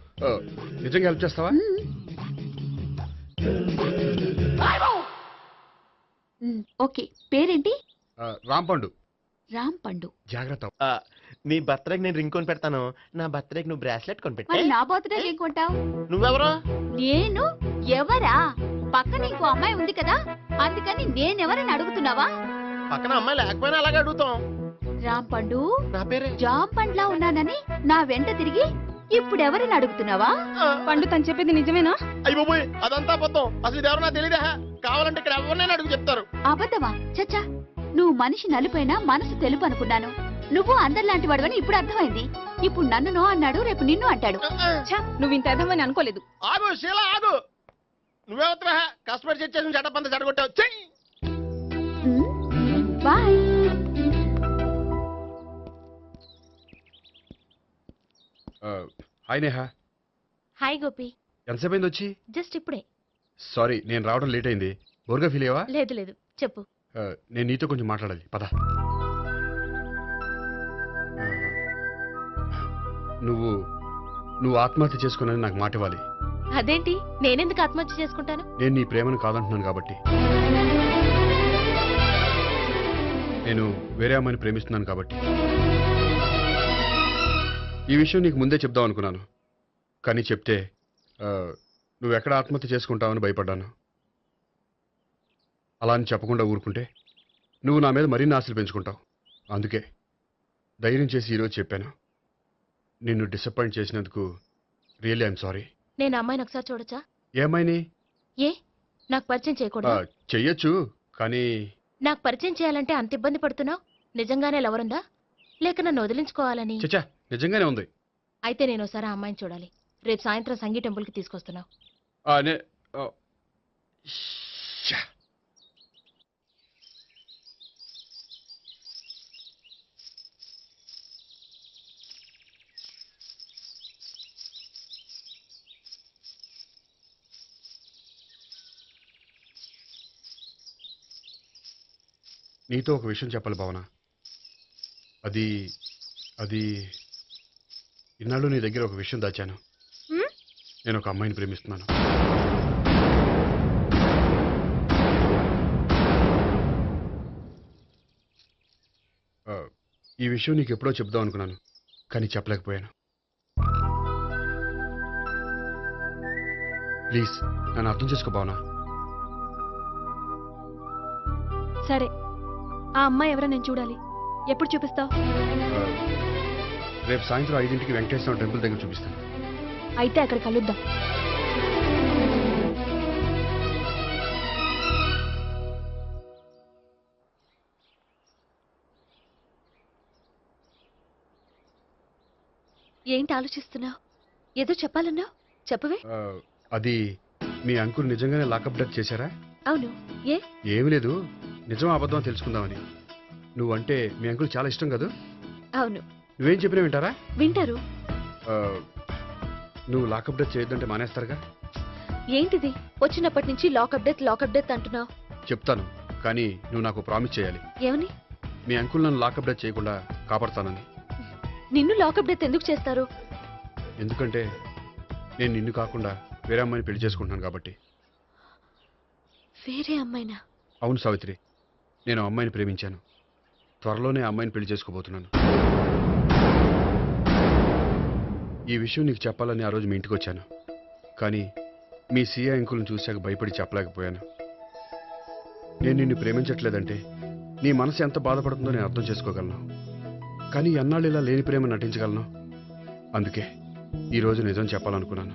నిజంగా హెల్ప్ చేస్తావా? ఓకే. పేరేంటి? రాంపండు. రామ్ పండు. జాగ్రత్త. నీ బర్త్డేకి నేను రింగ్ కొని పెడతాను. నా బర్త్డేకి నువ్వు బ్రాస్లెట్ కొని మరి పెట్టే. నా బర్త్డే ఏం కొంటావు? నువ్వెవరు? నేను ఎవరా? పక్కన ఇంకో అమ్మాయి ఉంది కదా, అందుకని నేనెవరని అడుగుతున్నావా? పక్కన అమ్మాయి లేకపోయినా అలాగే అడుగుతాం. రామ్ పండు, నా పేరే జామ్ పండ్లా ఉన్నానని నా వెంట తిరిగి ఇప్పుడు ఎవరిని అడుగుతున్నావా? పండు తను చెప్పేది నిజమేనా? అయ్యి బాబోయ్, అదంతా అబద్ధం. అసలు ఇది ఎవరన్నా తెలియదా? కావాలంటే ఇక్కడ ఎవరినైనా అడుగు చెప్తారు. అబద్ధమా? చచ్చా, నువ్వు మనిషి నలుపైనా మనసు తెలుపు అనుకున్నాను. నువ్వు అందరిలాంటి వాడవని ఇప్పుడు అర్థమైంది. ఇప్పుడు నన్ను నో అన్నాడు, రేపు నిన్ను అంటాడు. నువ్వు ఇంత అర్థమని అనుకోలేదు. ఆగు శీలా, ఆగు. నువ్వెవరా? కస్టమర్ చెక్ చేసి చెడ్డ పంత చెడగొట్టావు. చెయ్యి. Bye. Hi Neha. Hi Gopi. ఎంతసేపు అయింది వచ్చి? జస్ట్ ఇప్పుడే. సారీ, నేను రావడం లేట్ అయింది. బోర్గా ఫీల్ అయ్యావా? లేదు లేదు, చెప్పు. నేను నీతో కొంచెం మాట్లాడాలి, పద. నువ్వు ఆత్మహత్య చేసుకున్నానని నాకు మాట ఇవ్వాలి. అదేంటి, నేనెందుకు ఆత్మహత్య చేసుకుంటాను? నేను నీ ప్రేమను కాదంటున్నాను కాబట్టి. నేను వేరే అమ్మాయిని ప్రేమిస్తున్నాను కాబట్టి. ఈ విషయం నీకు ముందే చెప్దాం అనుకున్నాను, కానీ చెప్తే నువ్వు ఎక్కడ ఆత్మహత్య చేసుకుంటావని భయపడ్డాను. అలా అని చెప్పకుండా ఊరుకుంటే నువ్వు నా మీద మరిన్ని ఆశలు పెంచుకుంటావు. అందుకే ధైర్యం చేసి ఈరోజు చెప్పాను. నిన్ను డిసప్పాయింట్ చేసినందుకు రియల్లీ ఐఎమ్ సారీ. నేను అమ్మాయిని ఒకసారి చూడొచ్చా? ఏమైనా ఏ నాకు పరిచయం చేయకూడదు? చెయ్యొచ్చు, కానీ నాకు పరిచయం చేయాలంటే అంత ఇబ్బంది పడుతున్నావు? నిజంగానే లవరుందా లేక నన్ను వదిలించుకోవాలని? చచ్చా నిజంగానే ఉంది. అయితే నేను ఒకసారి ఆ అమ్మాయిని చూడాలి. రేపు సాయంత్రం సంగీ టెంపుల్కి తీసుకొస్తున్నావు. శ్శా. నీతో ఒక విషయం చెప్పాలి భావన. అది అది ఇన్నాళ్ళు నీ దగ్గర ఒక విషయం దాచాను. హ్మ్? నేను ఒక అమ్మాయిని ప్రేమిస్తున్నాను. ఈ విషయం నీకు ఎప్పుడో చెప్దాం అనుకున్నాను, కానీ చెప్పలేకపోయాను. ప్లీజ్ నన్ను అర్థం చేసుకో భావన. సరే, ఆ అమ్మాయి ఎవరో నేను చూడాలి. ఎప్పుడు చూపిస్తావు? రేపు సాయంత్రం 5ంటికి వెంకటేశ్వర టెంపుల్ దగ్గర చూపిస్తాను. అయితే అక్కడ కలుద్దాం. ఏంటి ఆలోచిస్తున్నావు? ఏదో చెప్పాలన్నావు, చెప్పవే. అది మీ అంకుల్ నిజంగానే లాకప్ డెత్ చేశారా? అవును. ఏ? ఏమీ లేదు, నిజం అబద్ధం తెలుసుకుందామని. నువ్వంటే మీ అంకుల్ చాలా ఇష్టం కదా? అవును. నువ్వేం చెప్పినా వింటారా? వింటారు. ఆ, నువ్వు లాకప్ డెత్ చేయొద్దంటే మానేస్తారుగా? ఏంటిది వచ్చినప్పటి నుంచి లాకప్ డెత్ అంటున్నావు? చెప్తాను, కానీ నువ్వు నాకు ప్రామిస్ చేయాలి. ఏమని? మీ అంకుల్ నన్ను లాకప్ డెత్ చేయకుండా కాపాడుతానని. నిన్ను లాకప్ డెత్ ఎందుకు చేస్తారు? ఎందుకంటే నేను నిన్ను కాకుండా వేరే అమ్మాయిని పెళ్లి చేసుకుంటున్నాను కాబట్టి. వేరే అమ్మాయినా? అవును సావిత్రి, నేను ఆ అమ్మాయిని ప్రేమించాను. త్వరలోనే ఆ అమ్మాయిని పెళ్లి చేసుకోబోతున్నాను. ఈ విషయం నీకు చెప్పాలని ఆ రోజు మీ ఇంటికి వచ్చాను, కానీ మీ సీఏ అంకుల్ని చూశాక భయపడి చెప్పలేకపోయాను. నేను నిన్ను ప్రేమించట్లేదంటే నీ మనసు ఎంత బాధపడుతుందో నేను అర్థం చేసుకోగలను, కానీ ఎన్నాళ్ళు ఇలా లేని ప్రేమ నటించగలను? అందుకే ఈరోజు నిజం చెప్పాలనుకున్నాను.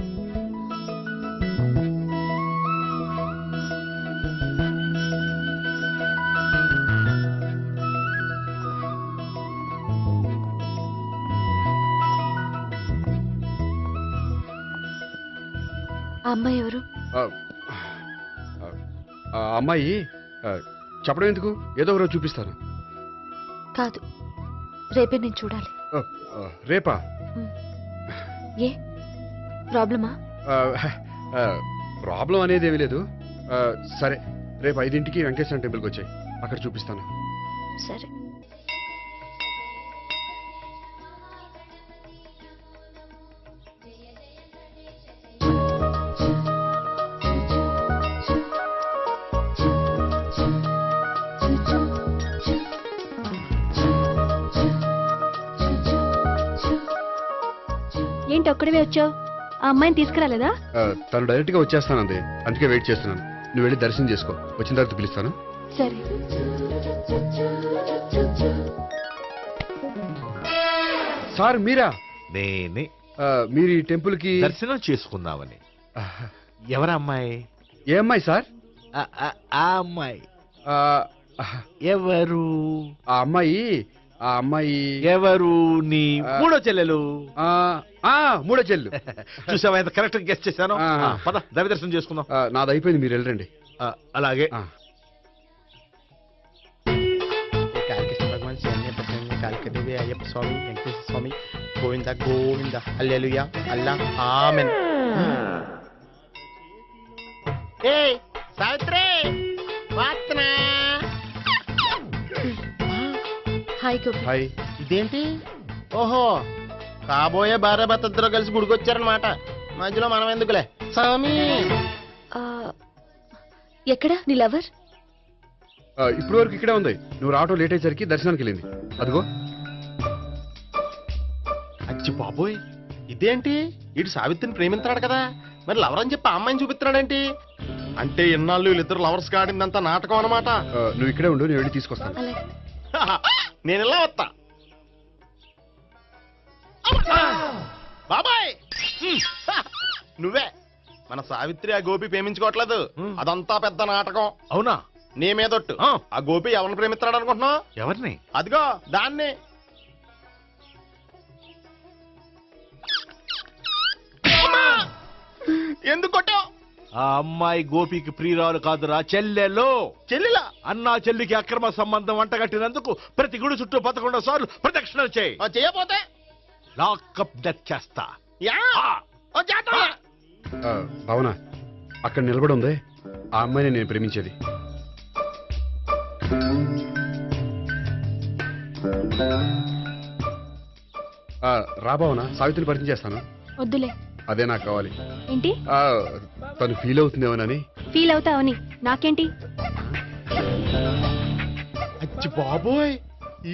ఆ అమ్మాయి ఎవరు? ఆ ఆ అమ్మాయి చెప్పడం ఎందుకు, ఏదో ఒకరోజు చూపిస్తాను. కాదు, రేపే నేను చూడాలి. రేపా? ఏ ప్రాబ్లమా? ప్రాబ్లం అనేది ఏమీ లేదు. సరే, రేపు 5ంటికి వెంకటేశ్వర టెంపుల్కి వచ్చాయి, అక్కడ చూపిస్తాను. సరే. ఏంటి ఒక్కడివే వచ్చావు? ఆ అమ్మాయిని తీసుకురాలేదా? తను డైరెక్ట్ గా వచ్చేస్తానంది, అందుకే వెయిట్ చేస్తున్నాను. నువ్వు వెళ్ళి దర్శనం చేసుకో, వచ్చిన తర్వాత పిలుస్తాను. సరే. సార్ మీరా? నేనే మీరు ఈ టెంపుల్ కి దర్శనం చేసుకుందామని. ఎవరమ్మాయి? ఏ అమ్మాయి సార్? ఆ అమ్మాయి ఆ, ఎవరు? ఆ అమ్మాయి ఎవరు? నీ మూడో చెల్లెలు. మూడో చెల్లు. చూసావా ఎంత కరెక్ట్ గెస్ట్ చేశాను? పద దవి దర్శనం చేసుకుందాం. నాది అయిపోయింది, మీరు వెళ్ళండి. అలాగే. Bhagavan Kalikadevi Ayyappa Swamy Venkateswara Swamy Govinda Govinda hallelujah Allah amen. Savitri hi Gopi. Hi. ఇదేంటి? ఓహో, కాబోయే భార్య భర్తద్దరూ కలిసి గుడికొచ్చారనమాట. మధ్యలో మనం ఎందుకులే స్వామి. ఎక్కడ నీ లవర్? ఇప్పుడు వరకు ఇక్కడే ఉంది, నువ్వు రావటం లేట్ అయ్యేసరికి దర్శనానికి వెళ్ళింది. అదిగో. అచ్చి బాబోయ్, ఇదేంటి? ఇటు సావిత్రిని ప్రేమిస్తున్నాడు కదా, మరి లవర్ అని చెప్పి ఆ అమ్మాయిని చూపిస్తున్నాడేంటి? అంటే ఇన్నాళ్ళు వీళ్ళిద్దరు లవర్స్ కాడిందంతా నాటకం అనమాట. నువ్వు ఇక్కడే ఉండు, నేను వెళ్ళి తీసుకొస్తాను. అలాగే. నేను ఇలా వస్తా. బాబాయ్ నువ్వే మన సావిత్రి ఆ గోపి ప్రేమించుకోవట్లేదు అదంతా పెద్ద నాటకం. అవునా? నీ మీదొట్టు. ఆ. ఆ గోపి ఎవరిని ప్రేమిస్తున్నాడు అనుకుంటున్నావు? ఎవరిని? అదిగో దాన్ని. అమ్మా! ఎందుకు కొట్టావు? ఆ అమ్మాయి గోపికి ప్రియురాలు కాదురా, చెల్లెలు. చెల్లిలా? అన్నా చెల్లికి అక్రమ సంబంధం అంటగట్టినందుకు ప్రతి గుడి చుట్టూ 11 సార్లు ప్రదక్షిణలు చేయి. చేయపోతే లాకప్ డెత్ చేస్తా. యా! ఆ. చేద్దాం. భావన అక్కడ నిలబడి ఉంది ఆ అమ్మాయిని నేను ప్రేమించేది. రా భావన, సావిత్రిని పరిచయం చేస్తాను. వద్దులే. అదే నాకు కావాలి. ఏంటి తను ఫీల్ అవుతుందేమోనని. ఫీల్ అవుతావని నాకేంటి? అచ్చి బాబోయ్,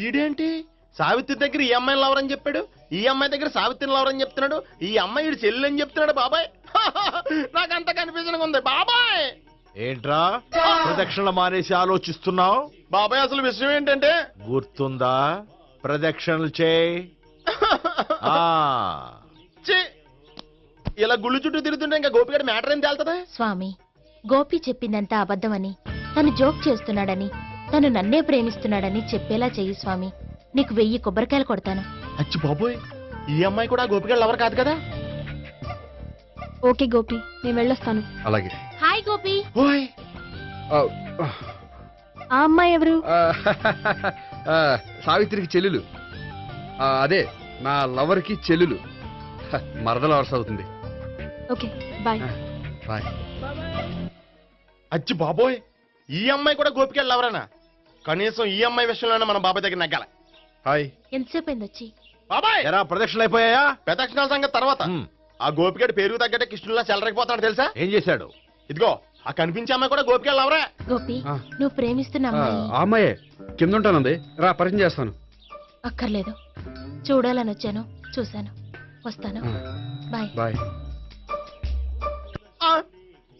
ఈడేంటి సావిత్రి దగ్గర ఈ అమ్మాయిని లవరని చెప్పాడు, ఈ అమ్మాయి దగ్గర సావిత్రిని లవరని చెప్తున్నాడు, ఈ అమ్మాయి ఈడు చెల్లి అని చెప్తున్నాడు. బాబాయ్ నాకు అంత కన్ఫ్యూజన్ ఉంది బాబాయ్. ఏంట్రా ప్రదక్షిణలు మానేసి ఆలోచిస్తున్నావు? బాబాయ్ అసలు విషయం ఏంటంటే గుర్తుందా? ప్రదక్షిణలు చేయి. ఆ. ఛీ, ఇలా గుళ్ళు చుట్టూ తిరుగుతుంటే ఇంకా గోపిగడ మ్యాటర్ ఏం తేలుతుందా? స్వామి, గోపి చెప్పిందంతా అబద్ధమని, తను జోక్ చేస్తున్నాడని, తను నన్నే ప్రేమిస్తున్నాడని చెప్పేలా చెయ్యి స్వామి. నీకు 1000 కొబ్బరికాయలు కొడతాను. అచ్చి బాబోయ్, ఈ అమ్మాయి కూడా గోపిగడ లవర్ కాదు కదా? ఓకే గోపి, నేను వెళ్ళొస్తాను. అలాగే. హాయ్ గోపి. ఓయ్ ఆ అమ్మాయి ఎవరు? సావిత్రికి చెల్లెలు. అదే నా లవర్కి చెల్లెలు. మరద లవర్స్ అవుతుంది. Okay bye. బాయ్. అచ్చి బాబోయ్, ఈ అమ్మాయి కూడా గోపిగడ లవరేనా? కనీసం ఈ అమ్మాయి విషయంలోనే మన బాబాయ్ దగ్గర నగ్గాల. హాయ్. ఎంతసేపు అయింది వచ్చి? బాబాయ్ ఎరా ప్రదక్షిణలు అయిపోయాయా? ప్రదక్షిణాల సంగతి తర్వాత. హ్మ్. ఆ గోపిగడ పేరు తగ్గట్టే కృష్ణుల్లా చెలరైపోతాడు తెలుసా? ఏం చేశాడు? ఇదిగో ఆ కనిపించే అమ్మాయి కూడా గోపిగడ లవరే. గోపి, ఆ. నువ్వు ప్రేమిస్తున్న అమ్మాయి ఆ అమ్మాయే కింద ఉంటానంది. రా పరిచయం చేస్తాను. అక్కర్లేదు. చూడాలని వచ్చాను, చూశాను, వస్తాను. బాయ్. బాయ్.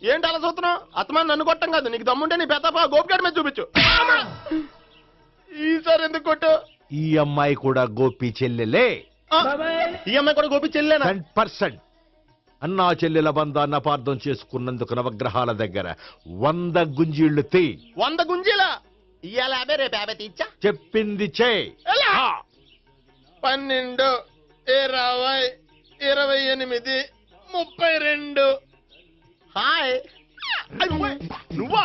ఏంటి అలా చూస్తున్నావు? అత్తమాని నన్ను కొట్టం కాదు, నీకు దమ్ముంటే నీ పెద్ద గోపిగడ మీద చూపించు. ఈసారి ఎందుకు కొట్టు? ఈ అమ్మాయి కూడా గోపి చెల్లెలే. ఈ అమ్మాయి కూడా గోపి చెల్లేనా? 10%. అన్నా చెల్లెల బంధాన్ని అపార్థం చేసుకున్నందుకు నవగ్రహాల దగ్గర 100 గుంజీళ్లు తీ. 100 గుంజీలా? ఇవాళ 50, రేపు 50 తీచ్చా. చెప్పింది చే. ఎలా? 12, 20, 28, 32. హాయ్. నువ్వా?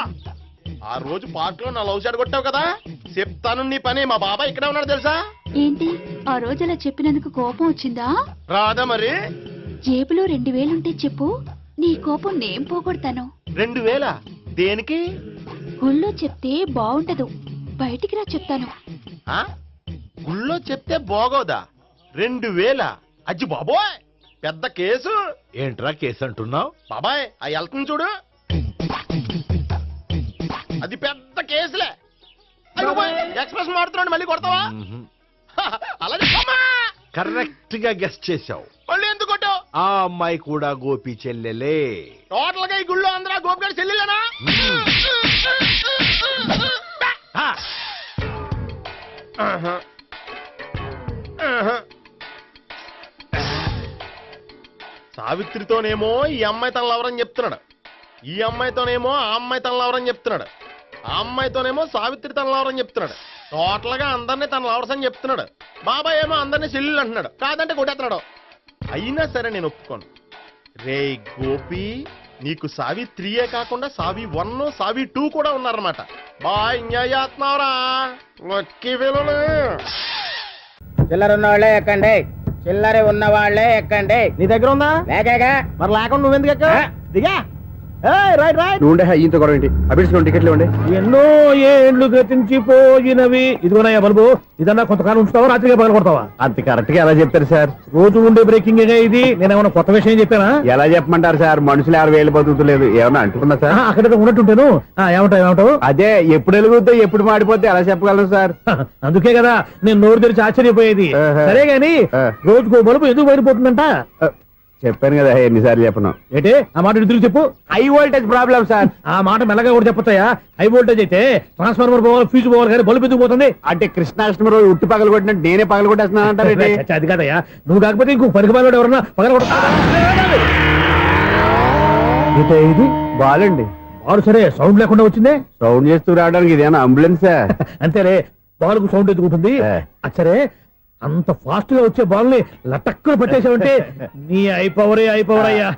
ఆ రోజు పార్క్ లో నా లవ్ షాట్ కొట్టావు కదా, చెప్తాను నీ పని. మా బాబాయ్ ఇక్కడే ఉన్నాడు తెలుసా? ఏంటి ఆ రోజు అలా చెప్పినందుకు కోపం వచ్చిందా? రాదా మరి? జేబులో 2000 ఉంటే చెప్పు, నీ కోపం నేను పోగొడతాను. 2000? దేనికి? గుళ్ళో చెప్తే బాగుంటదు, బయటికి రా చెప్తాను. ఆ? గుళ్ళో చెప్తే బాగోదా? 2000? అజ్జి బాబోయ్, పెద్ద కేసు. ఏంట్రా కేసు అంటున్నావు? బాబాయ్ ఆ వెళ్తుంది చూడు, అది పెద్ద కేసులే. ఎక్స్ప్రెస్ మారుతున్నాడు, మళ్ళీ కొడతావా? అలాగే కరెక్ట్ గా గెస్ట్ చేశావు. మళ్ళీ ఎందుకు కొట్టావు? ఆ అమ్మాయి కూడా గోపి చెల్లెలే. టోటల్ గా ఈ గుళ్ళో అందరూ గోపిగాడి చెల్లిలేనా? ఆ. సావిత్రితోనేమో ఈ అమ్మాయి తన లవరని చెప్తున్నాడు, ఈ అమ్మాయితోనేమో ఆ అమ్మాయి తన లవరని చెప్తున్నాడు, ఆ అమ్మాయితోనేమో సావిత్రి తన లవరని చెప్తున్నాడు. టోటల్ గా అందరినీ తన లవర్స్ అని చెప్తున్నాడు. బాబాయ్ ఏమో అందరినీ చెల్లెలు అంటున్నాడు, కాదంటే కొట్టేస్తున్నాడు. అయినా సరే నేను ఒప్పుకోను. రే గోపి, నీకు సావి 3 కాకుండా సావి 1, సావి 2 కూడా ఉన్నారన్నమాట. బాయ్ ఎంజాయ్ చేస్తున్నావురా. లక్కీ పిల్లలు. చిల్లర ఉన్న వాళ్ళే ఎక్కండి, చిల్లర ఉన్న వాళ్ళే ఎక్కండి. నీ దగ్గర ఉందా? లేకగా మరి లేకుండా నువ్వెందుకు ఎక్క? దిగా. Right right. నువ్వు ఈయంతో గొడవ ఏంటి? అభిడ్స్లో టికెట్లు ఇవ్వండి. ఎన్నో ఏండ్లు గతించిపోయినవి. ఇదిగోనయ్యా బల్బు, ఇదన్నా కొంతకాలం ఉంచుతావా, రాత్రిగా పగల కొడతావా? అంత కరెక్ట్ గా ఎలా చెప్తారు సార్? రోజు ఉండే బ్రేకింగ్ ఇది. నేనేమన్నా కొత్త విషయం చెప్పానా? ఎలా చెప్పమంటారు సార్? మనుషులు ఎవరు వేలు బతుకుతలేదు, ఏమన్నా అంటున్నా సార్? అక్కడ ఉన్నట్టుంటేను. ఏమంటావు? అదే ఎప్పుడు వెలుగుతో ఎప్పుడు మాడిపోతే ఎలా చెప్పగలరు సార్? అందుకే కదా నేను నోరు తెరిచి ఆశ్చర్యపోయేది. ఆహా. సరే గాని ఆ. రోజుకో బలుపు ఎందుకు బయటపోతుందంట? చెప్పాను కదా ఎన్నిసార్లు చెప్పను. ఏంటి ఆ మాట తిరిగి చెప్పు. High voltage problem sir. ఆ మాట మెల్లగా కూడా చెప్పొచ్చాయా? హై వోల్టేజ్ అయితే ట్రాన్స్ఫార్మర్ పోవాలి, ఫ్యూజ్ పోవాలి, కానీ బల్బు ఎందుకు పోతుంది? అంటే కృష్ణాష్టమి రోజు ఉట్టి పగలు కొట్టినట్టు నేనే పగలు కొట్టేస్తున్నాను అంటారు. చచ్చా, అది కాదయ్యా. నువ్వు కాకపోతే ఇంకో పనికి బాగా ఎవరన్నా పగల ఇది బాలండి. బాలు సరే సౌండ్ లేకుండా వచ్చిందే. సౌండ్ చేస్తూ రావడానికి ఇదేనా అంబులెన్సా? అంతేలే, బాల్కు సౌండ్ ఎదుగుతుంది. సరే, అంత ఫాస్ట్ గా వచ్చే బాల్ ని లటక్కులు పట్టేసావంటే నీ ఐపవర్ అయ్యా.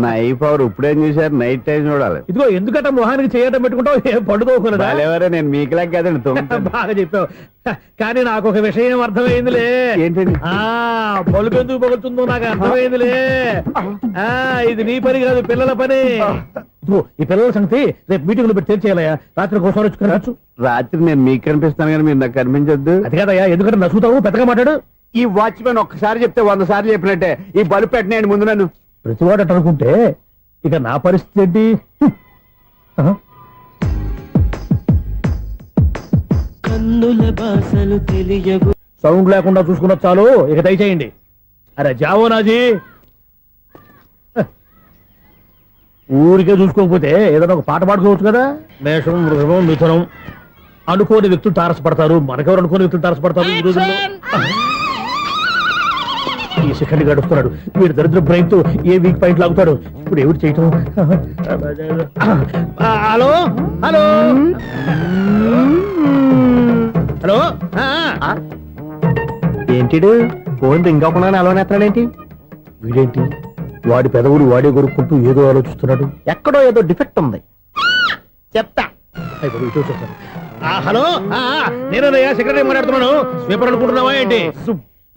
నై పవర్ ఇప్పుడేం చూసారు? నైట్ టైం చూడాలి. ఇదిగో ఎందుకంటే మొహానికి చేయటం పెట్టుకుంటావు, ఏం పండుకోకూడదా? ఎవరే నేను మీకులా కదండి. బాగా చెప్పావు. కానీ నాకు ఒక విషయం అర్థమైందిలే. ఏంటండి? బల్బు ఎందుకు పగులుతుందో నాకు అర్థమైందిలే. ఇది నీ పని కాదు, పిల్లల పని. ఇదిగో ఈ పిల్లల సంగతి రేపు మీటింగ్ లో పెట్టి తెలిసేయాలయ్యా. రాత్రి ఒకసారి వచ్చి కనవచ్చు. రాత్రి నేను మీకు కనిపిస్తాను కానీ మీరు నాకు కనిపించొద్దు. అది కాదయ్యా, ఎందుకంటే నసుగుతావు, పెద్దగా మాట్లాడు. ఈ వాచ్మెన్ ఒక్కసారి చెప్తే 100 సార్లు చెప్పినట్టే. ఈ బల్బు పెట్టినాయండి ముందు నన్ను. ప్రతివాడట అనుకుంటే ఇక నా పరిస్థితి ఏంటి? సౌండ్ లేకుండా చూసుకున్న చాలు, ఇక దయచేయండి. అరే జావో నాజీ, ఊరికే చూసుకోకపోతే ఏదైనా ఒక పాట పాడుకోవచ్చు కదా. మేషం, వృషభం, మిథునం అనుకోని వ్యక్తులు తారసపడతారు. మనకెవరు అనుకోని వ్యక్తులు తారసపడతారు ఈ రోజుల్లో? ఈ సెకండ్ గడుపుతున్నాడు వీడు దరిద్ర బ్రెయిన్ తో. ఏ వీక్ పాయింట్ లాగుతాడు ఇప్పుడు? ఏమిటి చేయటం? Hello hello hello. ఏంటిడు ఫోన్ రింగ్ అవ్వకుండా అలవనేస్తాడేంటి? వీడేంటి వాడి పెదవులు వాడే కొరుక్కుంటూ ఏదో ఆలోచిస్తున్నాడు. ఎక్కడో ఏదో డిఫెక్ట్ ఉంది, చెప్తా. హలో, నేనయ్యా సెక్రటరీ మాట్లాడుతున్నాను. స్వీపర్ అనుకుంటున్నావా ఏంటి?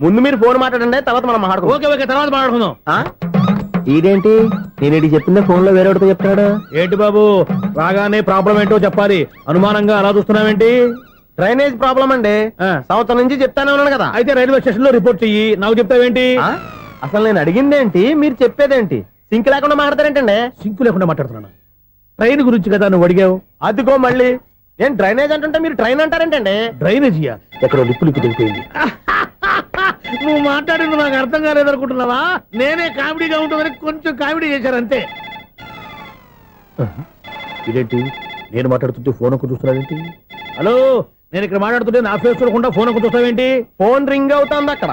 ముందు మీరు ఫోన్ మాట్లాడండి, తర్వాత మనం మాట్లాడుకో. ఓకే ఓకే, తర్వాత మాట్లాడుకుందాం. ఇదేంటి నేను చెప్పిందే ఫోన్ లో వేరే ఒకటి చెప్తాడు. ఏంటి బాబు, రాగానే ప్రాబ్లం ఏంటో చెప్పాలి. అనుమానంగా అలా చూస్తున్నావేంటి? డ్రైనేజ్ ప్రాబ్లం అండి. సంవత్సరం నుంచి చెప్తానే ఉన్నాను కదా. అయితే రైల్వే స్టేషన్ లో రిపోర్ట్ చెయ్యి. నాకు చెప్తావేంటి? అసలు నేను అడిగిందేంటి, మీరు చెప్పేదేంటి? సింక్ లేకుండా మాట్లాడతారేంటండి? సింకు లేకుండా మాట్లాడుతున్నాను. ట్రైన్ గురించి కదా నువ్వు అడిగావు. అదిగో మళ్ళీ నేను డ్రైనేజ్ అంటుంటే మీరు ట్రైన్ అంటారేంటండి? డ్రైనేజీయా? ఎక్కడో లిప్పు తెగిపోయింది. నువ్వు మాట్లాడింది నాకు అర్థం కాలేదనుకుంటున్నావా? నేనే కామెడీగా ఉంటుందని కొంచెం కామెడీ చేశారు అంతే. ఇదేంటి నేను మాట్లాడుతుంటే ఫోన్ ఒక్క చూస్తున్నావేంటి? హలో, నేను ఇక్కడ మాట్లాడుతుంటే నా ఫేస్ చూడకుండా ఫోన్ ఒక్క చూస్తావేంటి? ఫోన్ రింగ్ అవుతుంది అక్కడ.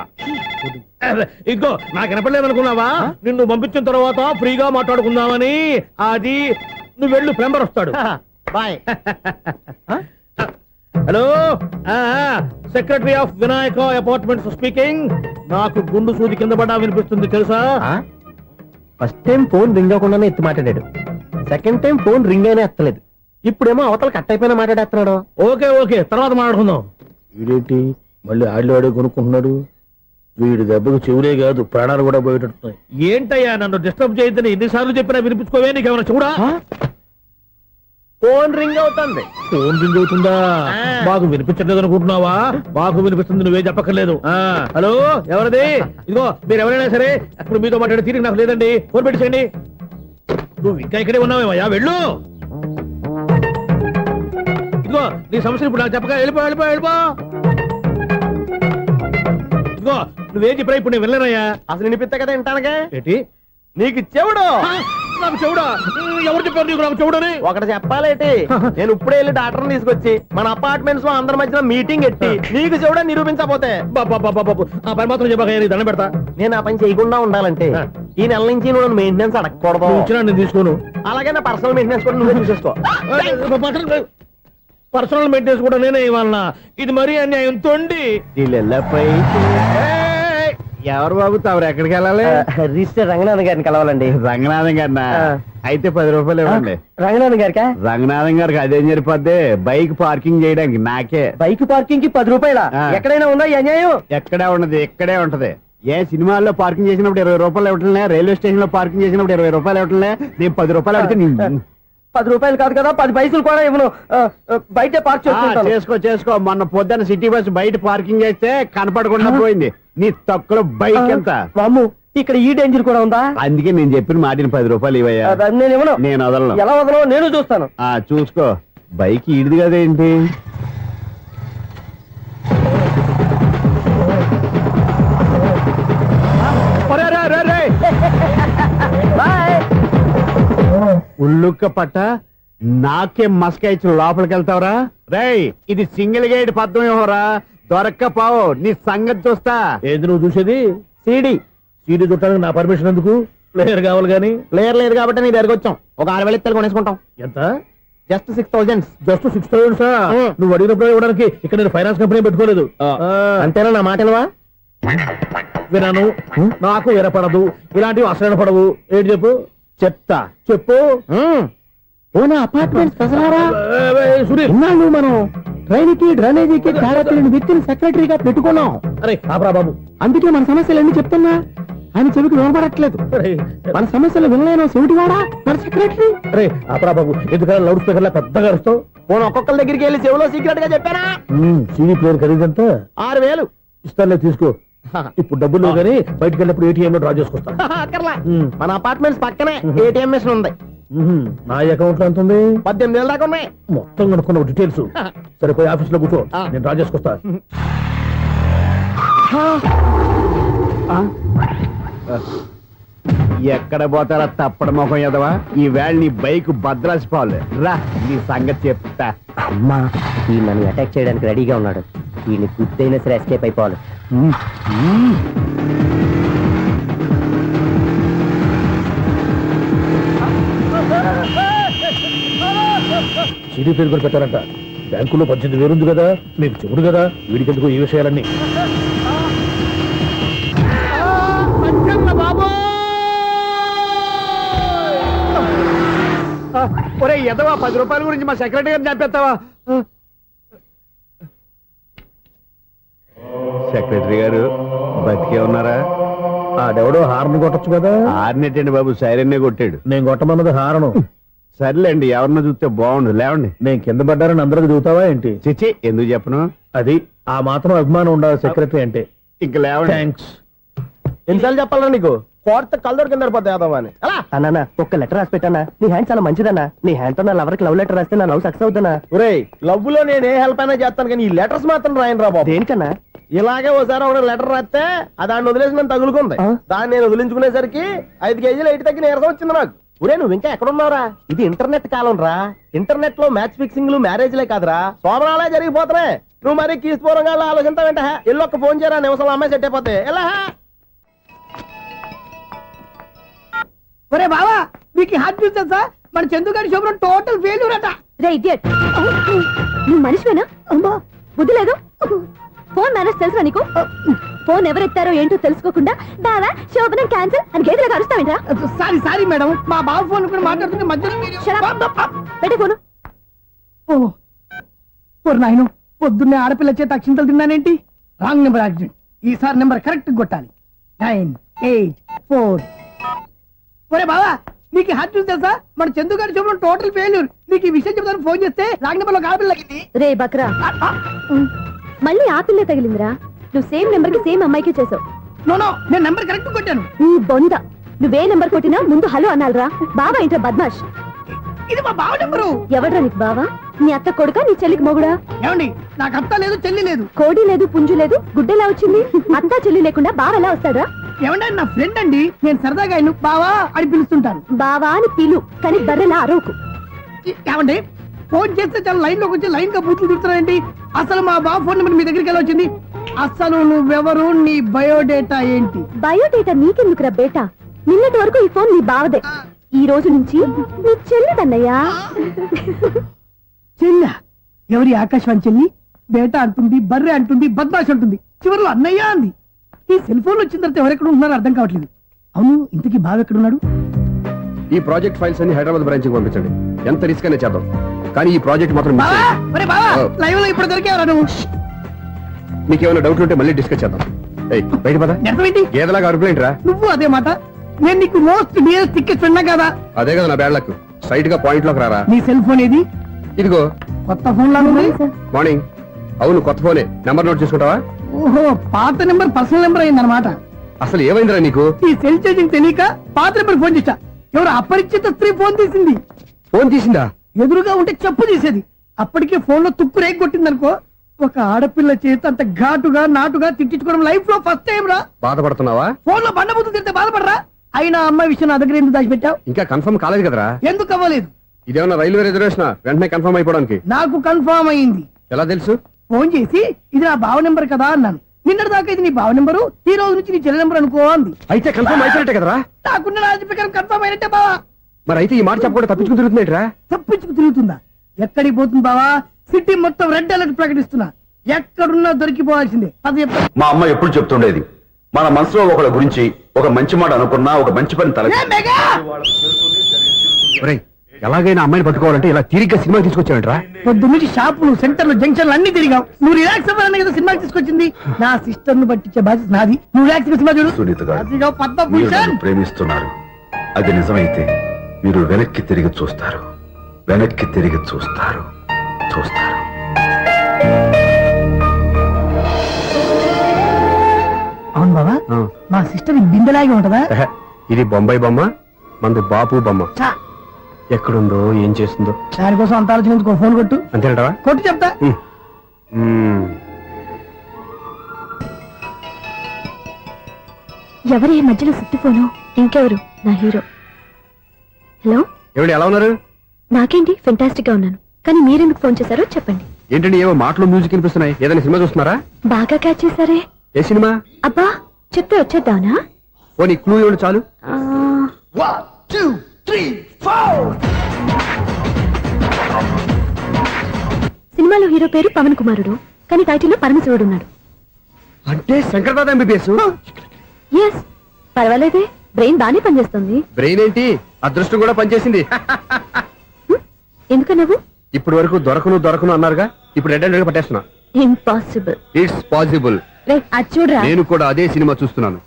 ఇంకో నాకు వినపడలేదు అనుకున్నావా? నిన్ను పంపించిన తర్వాత ఫ్రీగా మాట్లాడుకుందామని. అది నువ్వు వెళ్ళు, ప్లంబర్ వస్తాడు. Bye. Hello, secretary of Vinayaka apartments speaking. నాకు గుండు సూది కింద పడ్డా వినిపిస్తుంది తెలుసా? ఫస్ట్ టైం ఫోన్ రింగ్ అవ్వకుండానే ఎత్తి మాట్లాడాడు. సెకండ్ టైం ఫోన్ రింగ్ అయినా ఎత్తలేదు. ఇప్పుడేమో అవతల కట్ అయిపోయినా మాట్లాడేస్తున్నాడు. ఓకే ఓకే, తర్వాత మాట్లాడుకుందాం. వీడేంటి మళ్ళీ ఆడిలో ఆడే కొనుక్కుంటున్నాడు? వీడి దెబ్బకు చెవులే కాదు ప్రాణాలు కూడా పోయేటట్టున్నాయి. ఏంటయ్యా నన్ను డిస్టర్బ్ చేయొద్దని ఎన్నిసార్లు చెప్పినా వినిపించుకోవే? నీకేమైనా చూడా? ఫోన్ రింగ్ అవుతుంది. ఫోన్ రింగ్ అవుతుందా? మాకు వినిపించట్లేదు అనుకుంటున్నావా? మాకు వినిపిస్తుంది, నువ్వే చెప్పక్కర్లేదు. హలో, ఎవరిది? ఇదిగో మీరు ఎవరైనా సరే అప్పుడు మీతో మాట్లాడే తీరిక నాకు లేదండి. ఫోన్ పెట్టేసేయండి. నువ్వు ఇంకా ఇక్కడే ఉన్నావేమయ్యా, వెళ్ళు. ఇదిగో నీ సమస్యలు ఇప్పుడు నాకు చెప్పక వెళ్ళిపో వెళ్ళిపో వెళ్ళిపో. ఇదిగో నువ్వేం చెప్పరా ఇప్పుడు నేను వెళ్ళానయ్యా. అసలు వినిపిస్తా కదా వింటానగా. ఏంటి నీకు చెవుడు? నాకు చెవుడా? ఎవరు చెప్పారు నీకు నాకు చెవుడని? ఒకటి చెప్పాలేటి, నేను ఇప్పుడే వెళ్ళి డాక్టర్ని తీసుకొచ్చి మన అపార్ట్మెంట్స్ లో అందరి మధ్యన మీటింగ్ ఎట్టి నీకు చెవుడా నిరూపించకపోతే ఆ పని మాత్రం చెప్పక దండం పెడతా. నేను ఆ పని చేయకుండా ఉండాలంటే ఈ నెల నుంచి నువ్వు నన్ను మెయింటెనెన్స్ అడగకూడదు. నేను తీసుకోను. అలాగే నా పర్సనల్ మెయింటెనెన్స్ కూడా నువ్వే చూసేసుకో. పర్సనల్ మెయింటెనెన్స్ కూడా నేనే ఇవ్వాలన్నా? ఇది మరీ అన్యాయం తోండి. ఎవరు బాబు తమరు ఎక్కడికి వెళ్ళాలి? రిజిస్టర్ రంగనాథన్ గారిని కలవాలండి. రంగనాథం గారినా? అయితే 10 రూపాయలు ఇవ్వండి. రంగనాథన్ గారికా? రంగనాథం గారికి అదేం సరిపోద్ది? బైక్ పార్కింగ్ చేయడానికి నాకే. బైక్ పార్కింగ్ కి 10 రూపాయల? ఎక్కడైనా ఉందా ఈ అన్యాయం? ఎక్కడే ఉన్నది, ఇక్కడే ఉంటది. ఏ సినిమాల్లో పార్కింగ్ చేసినప్పుడు 20 రూపాయలు ఇవ్వట్లే, రైల్వే స్టేషన్ లో పార్కింగ్ చేసినప్పుడు 20 రూపాయలు ఇవ్వట్లే. నేను 10 రూపాయలు అడిగితే 10 రూపాయలు కాదు కదా, 10 పైసలు కూడా ఇవ్వను. బయటే పార్క్ చేసుకో. మొన్న పొద్దున్న సిటీ బస్ బయట పార్కింగ్ చేస్తే కనపడకుండా పోయింది. నీ తక్కువ బైక్ ఎంత? వామ్ము, ఇక్కడ ఈ డేంజర్ కూడా ఉందా? అందుకే నేను చెప్పిన మాటిని 10 రూపాయలు ఇవ్వయ్యా. నేను ఇవ్వను. నేను వదలను. ఎలా వదలను నేను చూస్తాను. చూసుకో. బైక్ ఈడిది కదేంటి? రే ఉల్లుక్క పట్ట నాకే మస్క ఇచ్చి లోపలికి వెళ్తావరా? రేయ్, ఇది సింగిల్ గేట్ పద్మం వ్యవహారా, దొరక్కపో నీ సంగతి చూస్తా. ఏది నువ్వు చూసేది? సీడీ సీడీ చుట్టానికి నా పర్మిషన్ ఎందుకు? ప్లేయర్ కావాలి గాని. ప్లేయర్ లేదు కాబట్టి నీ దగ్గరకు వచ్చాం. ఒక 6,000 ఇత్తలు కొనేసుకుంటాం. ఎంత? జస్ట్ 6,000. Just 6,000 sir. నువ్వు అడిగినప్పుడు ఇవ్వడానికి ఇక్కడ నేను ఫైనాన్స్ కంపెనీ పెట్టుకోలేదు. అంతేనా నా మాటలువా? వినాను, నాకు వినపడదు, ఇలాంటివి అసలు పడవు. ఏంటి చెప్పు? చెప్తా. చెప్పు. ఓనా అపార్ట్మెంట్స్ ప్రజలారా, సునీల్, ఇన్నాళ్ళు మనం ట్రైన్కి డ్రైనేజీకి తేడా వ్యక్తిని సెక్రటరీగా పెట్టుకున్నాం. అరే ఆపరా బాబు. అందుకే మన సమస్యలన్నీ చెప్తున్నా ఆయన చెవికి వినపడట్లేదు. అరే, మన సమస్యలు వినలేను చెవిటివాడా మన సెక్రటరీ. అరే ఆపరా బాబు, ఎందుకంటే లౌడ్ స్పీకర్ లా పెద్దగా అరుస్తావు? పోను ఒక్కొక్కరి దగ్గరికి వెళ్ళి చెవిలో సీక్రెట్ గా చెప్పానా? సీడీ ప్లేయర్ ఖరీదంతా 6,000. ఇస్తానులే, తీసుకో. ఇప్పుడు డబ్బులు లేవు కానీ బయటకు వెళ్ళినప్పుడు ఏటీఎం లో డ్రా చేసుకొస్తా. అక్కర్లా, మన అపార్ట్మెంట్స్ పక్కనే ఏటీఎం మిషన్ ఉంది. నా అకౌంట్ లో ఎంత ఉంది? 18,000 దాకా ఉన్నాయి. మొత్తం కనుక్కున్న డీటెయిల్స్. సరిపోయి ఆఫీస్ లో కూర్చో, నేను డ్రా చేసుకొస్తా. ఎక్కడ పోతారా తప్పడ మొహం ఎదవా? ఈ వేళ నీ బైక్ భద్రాసి పాలు రా, నీ సంగతి చెప్తా. అమ్మా, ఈ నన్ను అటాక్ చేయడానికి రెడీగా ఉన్నాడు. ఈయన గుద్దైనా సరే ఎస్కేప్ అయిపోవాలి. సీడీ ప్లేయర్ కూడా పెట్టారంట. బ్యాంకులో 18,000 ఉంది కదా, మీకు చెబుడు కదా, వీడికెందుకు ఈ విషయాలన్నీ? ఒరే ఎదవా, 10 రూపాయల గురించి మా సెక్రటరీ గారిని చంపేస్తావా? సెక్రటరీ గారు బతికే ఉన్నారా? ఆడెవడో హార్న్ కొట్టచ్చు కదా. ఆరినట్టండి బాబు, సైరన్నే కొట్టాడు. నేను కొట్టమన్నది హారను. సర్లేండి, ఎవరినో చూస్తే బాగుండు. లేవండి. నేను కింద పడ్డారని అందరికి చూతావా ఏంటి? చిచ్చి, ఎందుకు చెప్పను? అది ఆ మాత్రం అభిమానం ఉండాలి సెక్రటరీ అంటే. ఇంక లేవండి. థ్యాంక్స్. ఎన్నిసార్లు చెప్పాలా నీకు? కోర్త కల్దోడు కింద పోతాయి అదవా అని. అన్నా ఒక్క లెటర్ రాసి పెట్టానా? నీ హ్యాండ్ చాలా మంచిదన్నా. నీ హ్యాండ్ తో నా లవర్కి లవ్ లెటర్ రాస్తే నా లవ్ సక్సెస్ అవుతానా? ఒరేయ్, లవ్ లో నేను ఏ హెల్ప్ అయినా చేస్తాను కానీ ఈ లెటర్స్ మాత్రం రాయను రా బాబు. దేనికన్నా? ఇలాగే ఓసారి ఒక లెటర్ రాస్తే దాన్ని వదిలేసి నన్ను తగులుకుంది. దాన్ని నేను వదిలించుకునేసరికి 5 కేజీలు 8 తగ్గి నీరసం వచ్చింది నాకు. ఒరే, నువ్వు ఇంకా ఎక్కడున్నావురా? ఇది ఇంటర్నెట్ కాలం రా. ఇంటర్నెట్ లో మ్యాచ్ ఫిక్సింగ్లు మ్యారేజ్లే కాదురా, సోమనాలే జరిగిపోతున్నాయి. నువ్వు మరి కీస్పూరంగా ఆలోచించావంట. ఎల్లొక్క ఫోన్ చేయరా, నిమిషం అమ్మాయి సెట్ అయిపోతే. ఎలా? ఒరే బావా, మీకు హార్ట్ చూస్తా సార్, మన చందుగారి శుభ్రం టోటల్ ఫెయిల్యూర్ అట. రే ఇడియట్, నువ్వు మనిషివేనా? అమ్మా, బుద్ధి లేదు. ఫోన్ మేనేజ్ తెలుసా నీకు? ఫోన్ ఎవరెత్తారో ఏంటో తెలుసుకోకుండా బావా శోభనం క్యాన్సిల్ అని గేదెలకు అరుస్తావేంట్రా? సారీ సారీ మేడం, మా బావ ఫోన్ కూడా మాట్లాడుతుంటే మధ్యలో మీరు- పెట్టే ఫోను. ఓ నాయను, పొద్దున్నే ఆడపిల్ల చేత అక్షింతలు తిన్నానేంటి? Wrong number accident. ఈసారి నెంబర్ కరెక్ట్ కొట్టాలి. 9, 8, 4. ఒరే బావా, నీకు హార్ట్ చూసి తెలుసా? మన చందు గారి శుభ్రం టోటల్ ఫెయిల్యూర్. నీకు ఈ విషయం చెప్తాను ఫోన్ చేస్తే రాంగ్ నెంబర్ లో ఆడపిల్ల తగ్గింది. రే బక్రా, మళ్ళీ ఆ పిల్లే తగిలిందిరా. నువ్వు సేమ్ నెంబర్ కి సేమ్ అమ్మాయికే చేసావు. నో నో, నేను నెంబర్ కరెక్ట్ కొట్టాను. ఈ బొంద, నువ్వే నెంబర్ కొట్టినా ముందు హలో అనాలిరా. బావా ఏంట్రా బద్మాష్? ఇది మా బావ నెంబరు. ఎవడ్రా నీకు బావా? నీ అత్త కొడుకా, నీ చెల్లికి మొగుడా? ఏమండి, నాకు అత్త లేదు చెల్లి లేదు. కోడి లేదు, పుంజు లేదు, గుడ్డెలా వచ్చింది? అత్త చెల్లి లేకుండా బావ ఎలా వస్తాడా? ఏమండి, నా ఫ్రెండ్ అండి, నేను సరదాగా ఆయన బావా అని పిలుస్తుంటాను. బావా అని పిలు, కానీ బర్రెలా అరవకు. ఏమండి, ఫోన్ చేస్తే చాలా లైన్ లోకి వచ్చి లైన్ గా బూతులు తిడుతున్నాయండి. అసలు మా బావ ఫోన్ నెంబర్ మీ దగ్గరికి ఎలా వచ్చింది? అసలు నువ్వెవరు, నీ బయోడేటా ఏంటి? బయోడేటా నీకెందుకురా బేటా? నిన్నటి వరకు ఈ ఫోన్ నీ బావదే, ఈ రోజు నుంచి నీ చెల్లిదన్నయ్యా. చెల్లి? ఎవరి ఆకాశవాణి చెల్లి? బేటా అంటుంది, బర్రె అంటుంది, బద్మాష్ అంటుంది, చివరిలో అన్నయ్య అంది. ఈ సెల్ ఫోన్ వచ్చిన తర్వాత ఎవరెక్కడ ఉన్నారో అర్థం కావట్లేదు. అవును, ఇంతకీ బావ ఎక్కడున్నాడు? ఈ ప్రాజెక్ట్ ఫైల్స్ అన్ని హైదరాబాద్ బ్రాంచ్ కి పంపించండి. ఎంత రిస్క్ అనే చేద్దాం, కానీ ఈ ప్రాజెక్ట్ మాత్రం miss బావా, చేయొద్దు. ఒరే బావా, లైవ్ లో ఇప్పుడు దొరికేవరా నువ్వు? నీకేమైనా డౌట్ ఉంటే మళ్ళీ డిస్కస్ చేద్దాం. ఏయ్, బయట పద. నిజమేంటి? గేదలాగా అరుపులేంటి రా? నువ్వు అదే మాట. నేను నీకు మోస్ట్ డియరెస్ట్ టికెట్ ఫ్రెండ్ కదా. అదే కదా నా బ్యాడ్ లక్. స్ట్రైట్ గా పాయింట్ లోకి రారా. నీ సెల్ ఫోన్ ఏది? ఇదిగో. కొత్త ఫోన్ లాగా ఉంది. మార్నింగ్. అవును, కొత్త ఫోనే. నెంబర్ నోట్ చేసుకుంటావా? ఓహో, పాత నెంబర్ పర్సనల్ నెంబర్ అయిందన్నమాట. అసలు ఏమైందిరా నీకు? ఈ సెల్ చేసింగ్ తెలియక పాత నెంబర్ ఫోన్ చేశా. ఎవరు అపరిచిత స్త్రీ ఫోన్ తీసింది. ఫోన్ తీసిందా? ఎదురుగా ఉంటే చెప్పు తీసేది. అప్పటికే ఫోన్ లో తుక్కు రేగి కొట్టిందనుకో. ఒక ఆడపిల్ల చేత అంత ఘాటుగా నాటుగా తిట్టించుకోవడం లైఫ్ లో ఫస్ట్ టైం రా. బాధపడుతున్నావా? ఫోన్ లో బండబుద్ధులు తింటే బాధపడరా? అయినా అమ్మాయి విషయం నా దగ్గర ఎందుకు దాచిపెట్టావు? ఇంకా కన్ఫర్మ్ కాలేదు కదరా. ఎందుకు అవ్వలేదు? ఇదేమన్నా రైల్వే రిజర్వేషన్ వెంటనే కన్ఫర్మ్ అయిపోవడానికి? నాకు కన్ఫర్మ్ అయింది. ఎలా తెలుసు? ఫోన్ చేసి ఇది నా బావ నెంబర్ కదా అన్నాను. నిన్నటి దాకా ఇది నీ బావ నెంబరు, ఈ రోజు నుంచి నీ చెల్లి నెంబర్ అనుకో అంది. అయితే కన్ఫర్మ్ అయిపోయినట్టే కదరా. నాకున్న రాజు ప్రకారం కన్ఫర్మ్ అయినట్టే బావా. మరి అయితే ఈ మాట చెప్పకుండా తప్పించుకుని తిరుగుతున్నట్రా? తప్పించుకు తిరుగుతుందా? ఎక్కడికి పోతుంది బావా? సిటీ మొత్తం రెడ్ అలర్ట్ ప్రకటిస్తున్నా. ఎక్కడున్నా దొరికిపోవాల్సిందే. అది చెప్తా. మా అమ్మ ఎప్పుడు చెప్తుండేది, మన మనసులో ఒకళ్ళ గురించి ఒక మంచి మాట అనుకున్నా ఒక మంచి పని తల ఏ మెగా! ఒరేయ్, ఎలాగైనా అమ్మాయిని పట్టుకోవాలంటే ఇలా తిరిగ్గా సినిమా తీసుకొచ్చావంటరా? పొద్దు నుంచి షాపులు, సెంటర్లు, జంక్షన్లు అన్ని తిరిగావు. నువ్వు రిలాక్స్ అవ్వాలని కదా సినిమాకి తీసుకొచ్చింది. నా సిస్టర్ ను పట్టించే బాధ్యత నాది. నువ్వు రిలాక్స్ గా సినిమా చూడు. సునీత గారు, అదిగో మీరు పద్మభూషణ్. నన్ను ప్రేమిస్తున్నారు. అది నిజమైతే మీరు వెనక్కి తిరిగి చూస్తారు, వెనక్కి తిరిగి చూస్తారు, చూస్తారు. అవును బావా, ఆ. మా సిస్టర్ బిందెలాగే ఉంటదా? ఎహె, ఇది బొంబాయి బొమ్మ, మంది బాపు బొమ్మ. చా, ఎక్కడుందో ఏం చేస్తుందో దానికోసం అంత ఆలోచించుకో. ఫోన్ కొట్టు. అంతేనంటావా? కొట్టు చెప్తా. ఎవరు ఈ మధ్యలో సుత్తిపోను? ఇంకెవరు? నా హీరో. హలో, ఏమిటి ఎలా ఉన్నారు? నాకేంటి ఫెంటాస్టిక్ గా ఉన్నాను, కానీ మీరెందుకు ఫోన్ చేశారో చెప్పండి. ఏంటండి ఏవో మాటలు మ్యూజిక్ వినిపిస్తున్నాయి. ఏదైనా సినిమా చూస్తున్నారా? బాగా క్యాచ్ చేశారే. ఏ సినిమా? అబ్బా, చెప్తే వచ్చేద్దానా? ఓ నీ క్లూ ఇవ్వండి చాలు. ఆ, 1 2 3 4. సినిమాలో హీరో పేరు పవన్ కుమారుడు, కానీ టైటిల్లో పరమశివుడు ఉన్నాడు. అంటే శంకర్దాద ఎంబీబీఎస్. ఎస్, పర్వాలేదే, బ్రెయిన్ బానే పనిచేస్తుంది. బ్రెయిన్ ఏంటి, అదృష్టం కూడా పనిచేసింది. ఎందుకు నువ్వు? ఇప్పటి వరకు దొరకను అన్నారుగా, ఇప్పుడు రెడ్ అండ్ పట్టేస్తున్నా. ఇంపాసిబుల్. It's possible. రే, అది చూడరా. నేను కూడా అదే సినిమా చూస్తున్నాను.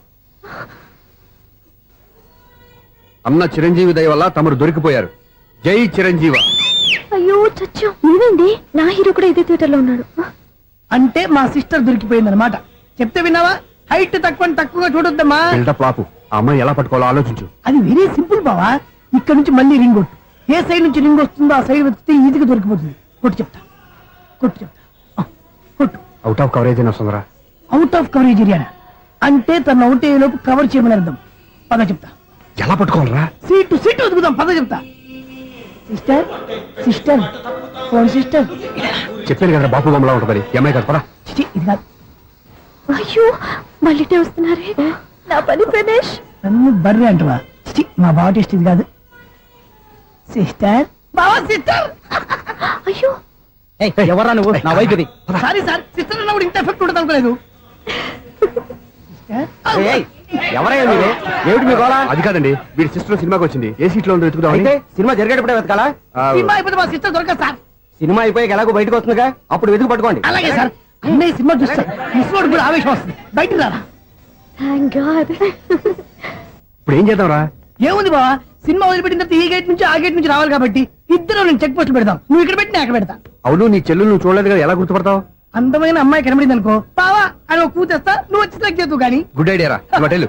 అన్న చిరంజీవి దయ వల్ల తమరు దొరికిపోయారు. జై చిరంజీవ. అయ్యో చచ్చు, నీవేంటి? నా హీరో కూడా ఇదే థియేటర్ లో ఉన్నాడు. అంటే మా సిస్టర్ దొరికిపోయింది అనమాట. చెప్తే విన్నావా? హైట్ తక్కువగా చూడొద్దమ్మా. బిల్డప్ లాపు. ఆ అమ్మాయి ఎలా పట్టుకోవాలో ఆలోచించు. అది వెరీ సింపుల్ బావా. ఇక్కడ నుంచి మళ్ళీ రింగ్ కొట్టు. ఏ సైడ్ నుంచి రింగ్ వస్తుందో ఆ సైడ్ వెతికితే ఈజీగా దొరికిపోతుంది. కొట్టు చెప్తా. ఆ, కొట్టు. అవుట్ ఆఫ్ కవరేజ్ అయినా వస్తుందిరా. అవుట్ ఆఫ్ కవరేజ్ ఏరియా అంటే తన అవుట్ అయ్యేలోపు కవర్ చేయమని అర్థం. పద చెప్తా. ఎలా పట్టుకోవాలరా? సీటు వెతుకుదాం. పద చెప్తా. Sister phone sister. చెప్పాను కదా బాపు బొమ్మలా ఉంటుందని. ఈ అమ్మాయి కదా పరా. చిచి, ఇది కాదు. అయ్యో, మళ్ళీ వస్తున్నారే. నా పని ఫినిష్. నన్ను బర్రె అంటవా? చిచి, మా బావ టేస్ట్ ఇది కాదు. సిస్టర్, బావా సిస్టర్. అయ్యో, ఎవరా నువ్వు? నా వైపు ఇది. సారీ సార్, సిస్టర్ అన్నప్పుడు ఇంత ఎఫెక్ట్ ఉంటుంది అనుకోలేదు. ఎవరయ్యా మీరు? ఏమిటి మీ గోళ? అది కాదండి, వీడి సిస్టర్ సినిమాకి వచ్చింది. ఏ సీట్ లో ఉందో వెతుకుదామని. అయితే సినిమా జరిగేటప్పుడే వెతకాలా? సినిమా అయిపోతే మా సిస్టర్ దొరకదు సార్. సినిమా అయిపోయాక ఎలాగో బయటకు వస్తుందిగా, అప్పుడు వెతుకు పట్టుకోండి. అలాగే సార్. అన్నయ్య సినిమా చూస్తా మిస్లోడ్ కూడా ఆవేశం వస్తుంది. బయటికి రారా. Thank God. ఇప్పుడు ఏం చేద్దాంరా? ఏముంది బావా, సినిమా వదిలిపెట్టిన తర్వాత ఈ గేట్ నుంచి ఆ గేట్ నుంచి రావాలి కాబట్టి ఇద్దరు నేను చెక్ పోస్ట్ పెడతాం. నువ్వు ఇక్కడ పెట్టి నేను అక్కడ పెడతా. అవును, నీ చెల్లెలు నువ్వు చూడలేదు కదా, ఎలా గుర్తుపడతావు? అందమైన అమ్మాయి కనబడింది అనుకో, బావా అని ఒక కూతేస్తా, నువ్వు వచ్చి సెలెక్ట్ చేద్దు కానీ. గుడ్ ఐడియా రా. హోటల్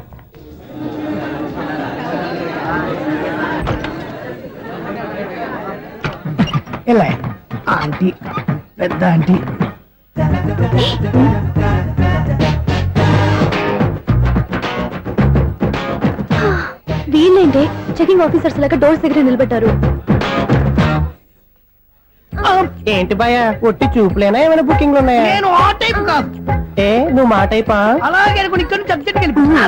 ఎలా ఆంటీ, పెద్ద ఆంటీ. వీళ్ళేంటి చెకింగ్ ఆఫీసర్స్ లాగా డోర్స్ దగ్గర నిలబెట్టారు. ఏంటి భయ, ఒట్టి చూపులేనా ఏమైనా బుకింగ్లు ఉన్నాయా? నేను ఆ టైప్ కాదు. ఏ నువ్వు మాట అయిపా? అలాగే అనుకుని ఇక్కడ నుంచి అర్జెంట్కి వెళ్ళిపోతున్నా.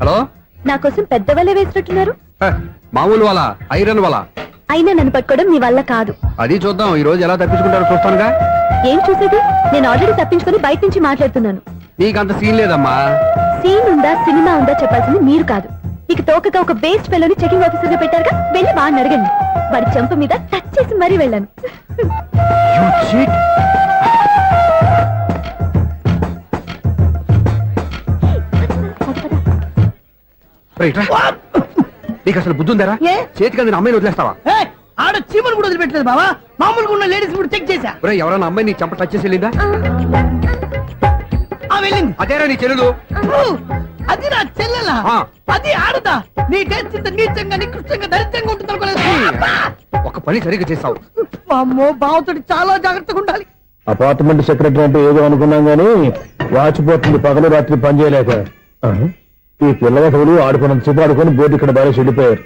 హలో, నా కోసం పెద్ద వలే వేసినట్టున్నారు. మామూలు వాళ్ళ ఐరన్ వాళ్ళ. అయినా నన్ను పట్టుకోవడం మీ వల్ల కాదు. అది చూద్దాం, ఈ రోజు ఎలా తప్పించుకుంటారో చూస్తానుగా. ఏం చూసేది? నేను ఆల్రెడీ తప్పించుకొని బయట నుంచి మాట్లాడుతున్నాను. నీకంత సీన్ లేదమ్మా. సీన్ ఉందా సినిమా ఉందా చెప్పాల్సింది మీరు కాదు. మీకు తోకగా ఒక బేస్ట్ ఫెలోని చెకింగ్ ఆఫీసర్ గా పెట్టారుగా, వెళ్ళి వాడిని అడగండి. వాడి చెంప మీద టచ్ చేసి మరీ వెళ్ళాను. You cheat. రైట్ రా. నీకు అసలు బుద్ధి ఉందారా? ఏ? చేతికి అందిన అమ్మాయిని వదిలేస్తావా? ఏయ్, ఆడ చీమలు కూడా వదిలిపెట్టలేదు బావా. మామూలుగా ఉన్న లేడీస్ కూడా చెక్ చేశా. ఒరేయ్, ఎవరన్నా అమ్మాయి నీ చంప టచ్ చేసి వెళ్ళిందా? ఆమె వెళ్ళింది అదేనా నీ చెల్లెలు ఓ, అది నా చెల్లెలా ఆ. అది ఆడదా నీ టేస్ట్ ఇంత నీచంగా నికృష్టంగా దరిద్రంగా ఉంటుంది అనుకోలేదు అబ్బా! ఒక పని సరిగ్గా చేసావు అమ్మో బావతోటి చాలా జాగ్రత్తగా ఉండాలి. అపార్ట్మెంట్ సెక్రటరీ అంటే ఏదో అనుకున్నాం గానీ వాచిపోతుంది పగలు రాత్రి పని చేయలేక ఈ పిల్లవాడు ఆడుకున్నంతసేపు ఆడుకొని బోర్డు ఇక్కడ బాగా చెడిపోయారు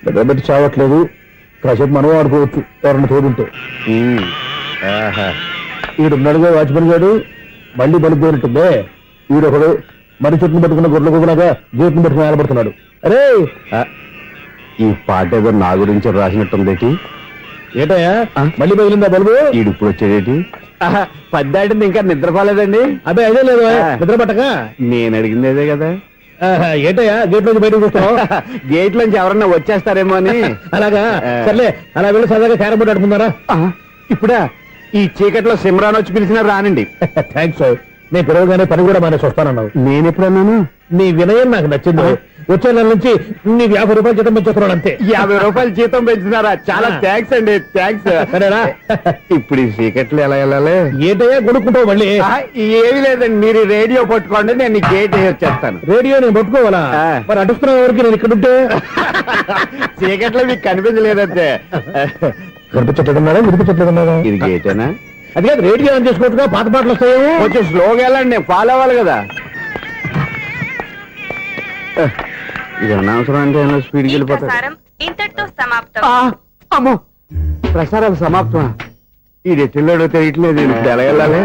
నిద్రబెట్టి చావట్లేదు కాసేపు మనం ఆడుకోవచ్చు ఎవరన్నా తోడుంటే ఈడున్నాడుగా వాచ్మెన్ గారు మళ్ళీ బలిపోయినట్టుందే ఈడొకడు మరి చెట్టును పట్టుకున్న గొడ్ల కుదలాగా గేట్ను పట్టుకుని ఆడబడుతున్నాడు అరే ఈ పాట ఏదో నా గురించి రాసినట్టుంది ఏటయ్యా మళ్ళీ పగిలిందా బల్బు ఈడు ఇప్పుడు వచ్చేదేటి పద్దాటింది ఇంకా నిద్రపోలేదండి అదే అదే లేదు నిద్ర పట్టక నేను అడిగింది అదే కదా ఏటయ్యా గేట్ నుంచి బయటకు చూస్తావు గేట్ నుంచి ఎవరన్నా వచ్చేస్తారేమో అని అలాగా సర్లే అలా వెళ్ళి సరదాగా క్యారం బోర్డు ఆడుకుందారా ఇప్పుడా ఈ చీకట్లో సిమ్రాన్ వచ్చి పిలిచినా రానండి థ్యాంక్స్ నేను పిలవగానే పని కూడా మానేసి వస్తానన్నావు నేను ఎప్పుడన్నాను నీ వినయం నాకు నచ్చింది వచ్చే నెల నుంచి నీకు 50 రూపాయలు జీతం పెంచుతున్నాడు అంతే 50 రూపాయలు జీతం పెంచుతున్నారా చాలా థ్యాంక్స్ అండి థ్యాంక్స్ సరేనా ఇప్పుడు ఈ చీకట్లు ఎలా వెళ్ళాలి ఏంటయ్యా కొనుక్కుంటావు మళ్ళీ ఏమీ లేదండి మీరు ఈ రేడియో పట్టుకోండి నేను ఈ గేట్ వేసి వచ్చేస్తాను రేడియో నేను పట్టుకోవాలా మరి అడుస్తున్న వరకు నేను ఇక్కడ ఉంటే చీకట్లో మీకు కనిపించలేదంటే కనిపించట్లేదన్నారా వినిపించట్లేదన్నారా ఇది గేటేనా అది కాదు రేడియో ఆన్ చేసుకోవచ్చుగా పాత పాటలు వస్తాయేమో కొంచెం స్లోగా వెళ్ళండి నేను ఫాలో అవ్వాలి కదా ఇది అనవసరం అంటే స్పీడ్కి వెళ్ళిపోతాడు ఇంతటితో సమాప్తం. అమ్మో ప్రసారాలు సమాప్తమా ఈ రెట్టిల్లోడో తెలియట్లేదు ఇప్పుడు ఎలా వెళ్ళాలి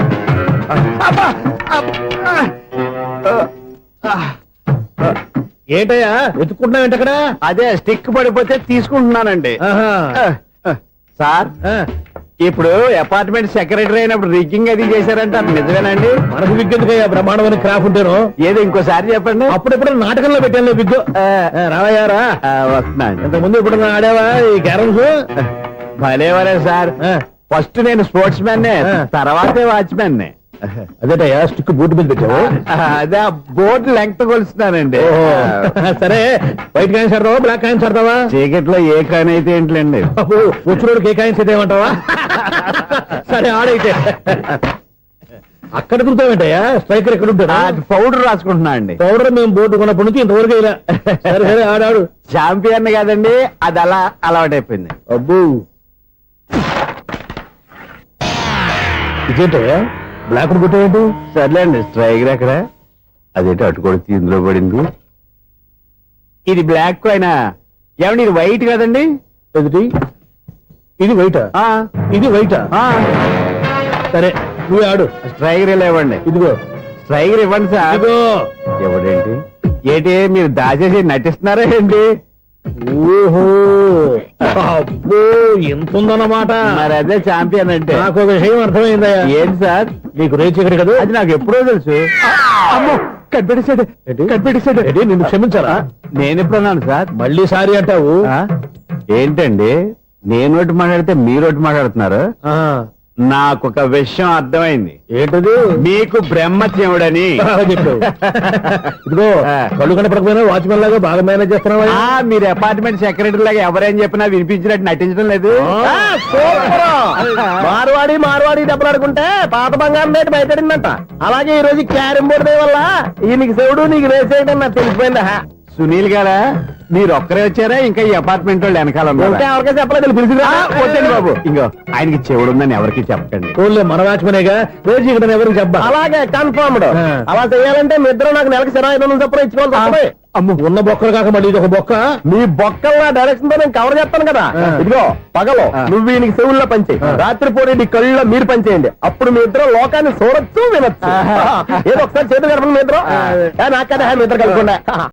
ఏంటయ్యా వెతుక్కుంటున్నావు ఏంటక్కడ అదే స్టిక్ పడిపోతే తీసుకుంటున్నానండి సార్ ఇప్పుడు అపార్ట్మెంట్ సెక్రటరీ అయినప్పుడు రిగ్గింగ్ అది చేశారంటే అది నిజమేనండి మనకు విగ్గెందుకయ్యా బ్రహ్మాండమైన క్రాఫ్ ఉంటాను ఏదో ఇంకోసారి చెప్పండి అప్పుడెప్పుడు నాటకంలో పెట్టాను విగ్గు రావయ్యారా వస్తున్నాను ఇంతకు ముందు ఇప్పుడు ఆడావా ఈ క్యారమ్స్ భలేవరే సార్ ఫస్ట్ నేను స్పోర్ట్స్ మ్యాన్ తర్వాతే వాచ్మెన్ అదేటయ్యా స్టిక్ బూట్ మీద పెట్టావు అదే బోర్డు లెంగ్త్ కొలుస్తున్నానండి సరే వైట్ కాయిన్స్ ఆడతావా బ్లాక్ కాయిన్స్ ఆడతావా చీకట్లో ఏ కాని అయితే ఏంటండి వచ్చినోడికి ఏ కాయిన్స్ అయితే ఏమంటావా సరే ఆడైతే అక్కడ దొరుకుతావేంటయ్యా స్ట్రైకర్ ఎక్కడ ఉంటాడా పౌడర్ రాసుకుంటున్నా అండి పౌడర్ మేము బోర్డు కొన్నప్పటి నుంచి ఇంతవరకు ఇలా సరే సరే ఆడాడు చాంపియన్ కాదండి అది అలా అలవాటైపోయింది అబ్బు ఇదేంటయ్యా బ్లాక్ కొట్టేయండి సర్లేండి స్ట్రైకర్ ఎక్కడ అదేంటి అటుకొడితే ఇందులో పడింది ఇది బ్లాక్ అయినా ఏమండి ఇది వైట్ కదండి ఎదుటి ఇది వైటా ఇది వైటా సరే నువ్వు ఆడు స్ట్రైకర్ ఇలా ఇవ్వండి ఇదిగో స్ట్రైకర్ ఇవ్వండి సార్ ఇదిగో ఎవడేంటి ఏంటి మీరు దాచేసి నటిస్తున్నారా ఏంటి ఓహో అబ్బో ఎంత ఉందన్నమాట మరి అదే చాంపియన్ అంటే నాకు ఒక విషయం అర్థమైందయ్యా ఏంటి సార్ నీకు రేచి ఇక్కడ కదా అది నాకు ఎప్పుడో తెలుసు అమ్మో కనిపెట్టేశాడు కనిపెట్టేశాడు నిన్ను క్షమించాలా నేను ఎప్పుడన్నాను సార్ మళ్ళీ సారీ అంటావు ఏంటండి నేను ఒకటి మాట్లాడితే మీరు ఒకటి మాట్లాడుతున్నారు ఆ, నాకు ఒక విషయం అర్థమైంది ఏంటది మీకు బ్రహ్మత్యముడని బాగా చెప్పావు ఇదిగో కళ్ళు కనపడకపోయినా వాచ్మెన్ లాగా బాగా మేనేజ్ చేస్తున్నావా మీరు అపార్ట్మెంట్ సెక్రటరీ లాగా ఎవరేం చెప్పినా వినిపించినట్టు నటించడం లేదు మార్వాడి దెబ్బలాడుకుంటే పాత బంగారం రేటు బయటడిందంట అలాగే ఈ రోజు క్యారం బోర్డు వల్ల నీకు శివుడు నీకు రేసేయడం నాకు తెలిసిపోయిందా సునీల్ గారా మీరు ఒక్కరే వచ్చారా ఇంకా ఈ అపార్ట్మెంట్ వాళ్ళు వెనకాల ఉన్నారా? ఎవరికైనా చెప్పలేదు పిలిచి వద్దండి బాబు ఇంకో ఆయనకి చెవుడుందని ఎవరికి చెప్పకండి ఓన్లీ మన వాచ్మనేగా రోజు ఇక్కడ ఎవరికి చెప్పా అలాగే కన్ఫర్మ్డ్ అలా చేయాలంటే మీ ఇద్దరు నాకు నెలకి 500 చొప్పున ఇచ్చుకోవాలి అమ్మ ఉన్న బొక్కలు కాక మళ్ళీ ఇది ఒక బొక్క మీ బొక్కలు నా డైరెక్షన్ తో నేను కవర్ చేస్తాను కదా ఇదిగో పగలో నువ్వు వీనికి చెవుల్లో పనిచేయి రాత్రిపూట నీ కళ్ళలో మీరు పనిచేయండి అప్పుడు మీ ఇద్దరు లోకాన్ని చూడొచ్చు వినొచ్చు ఏదో ఒకసారి చేతులు గడపండి మీ ఇద్దరు నాకదే మీ ఇద్దరు కలుపుకుండా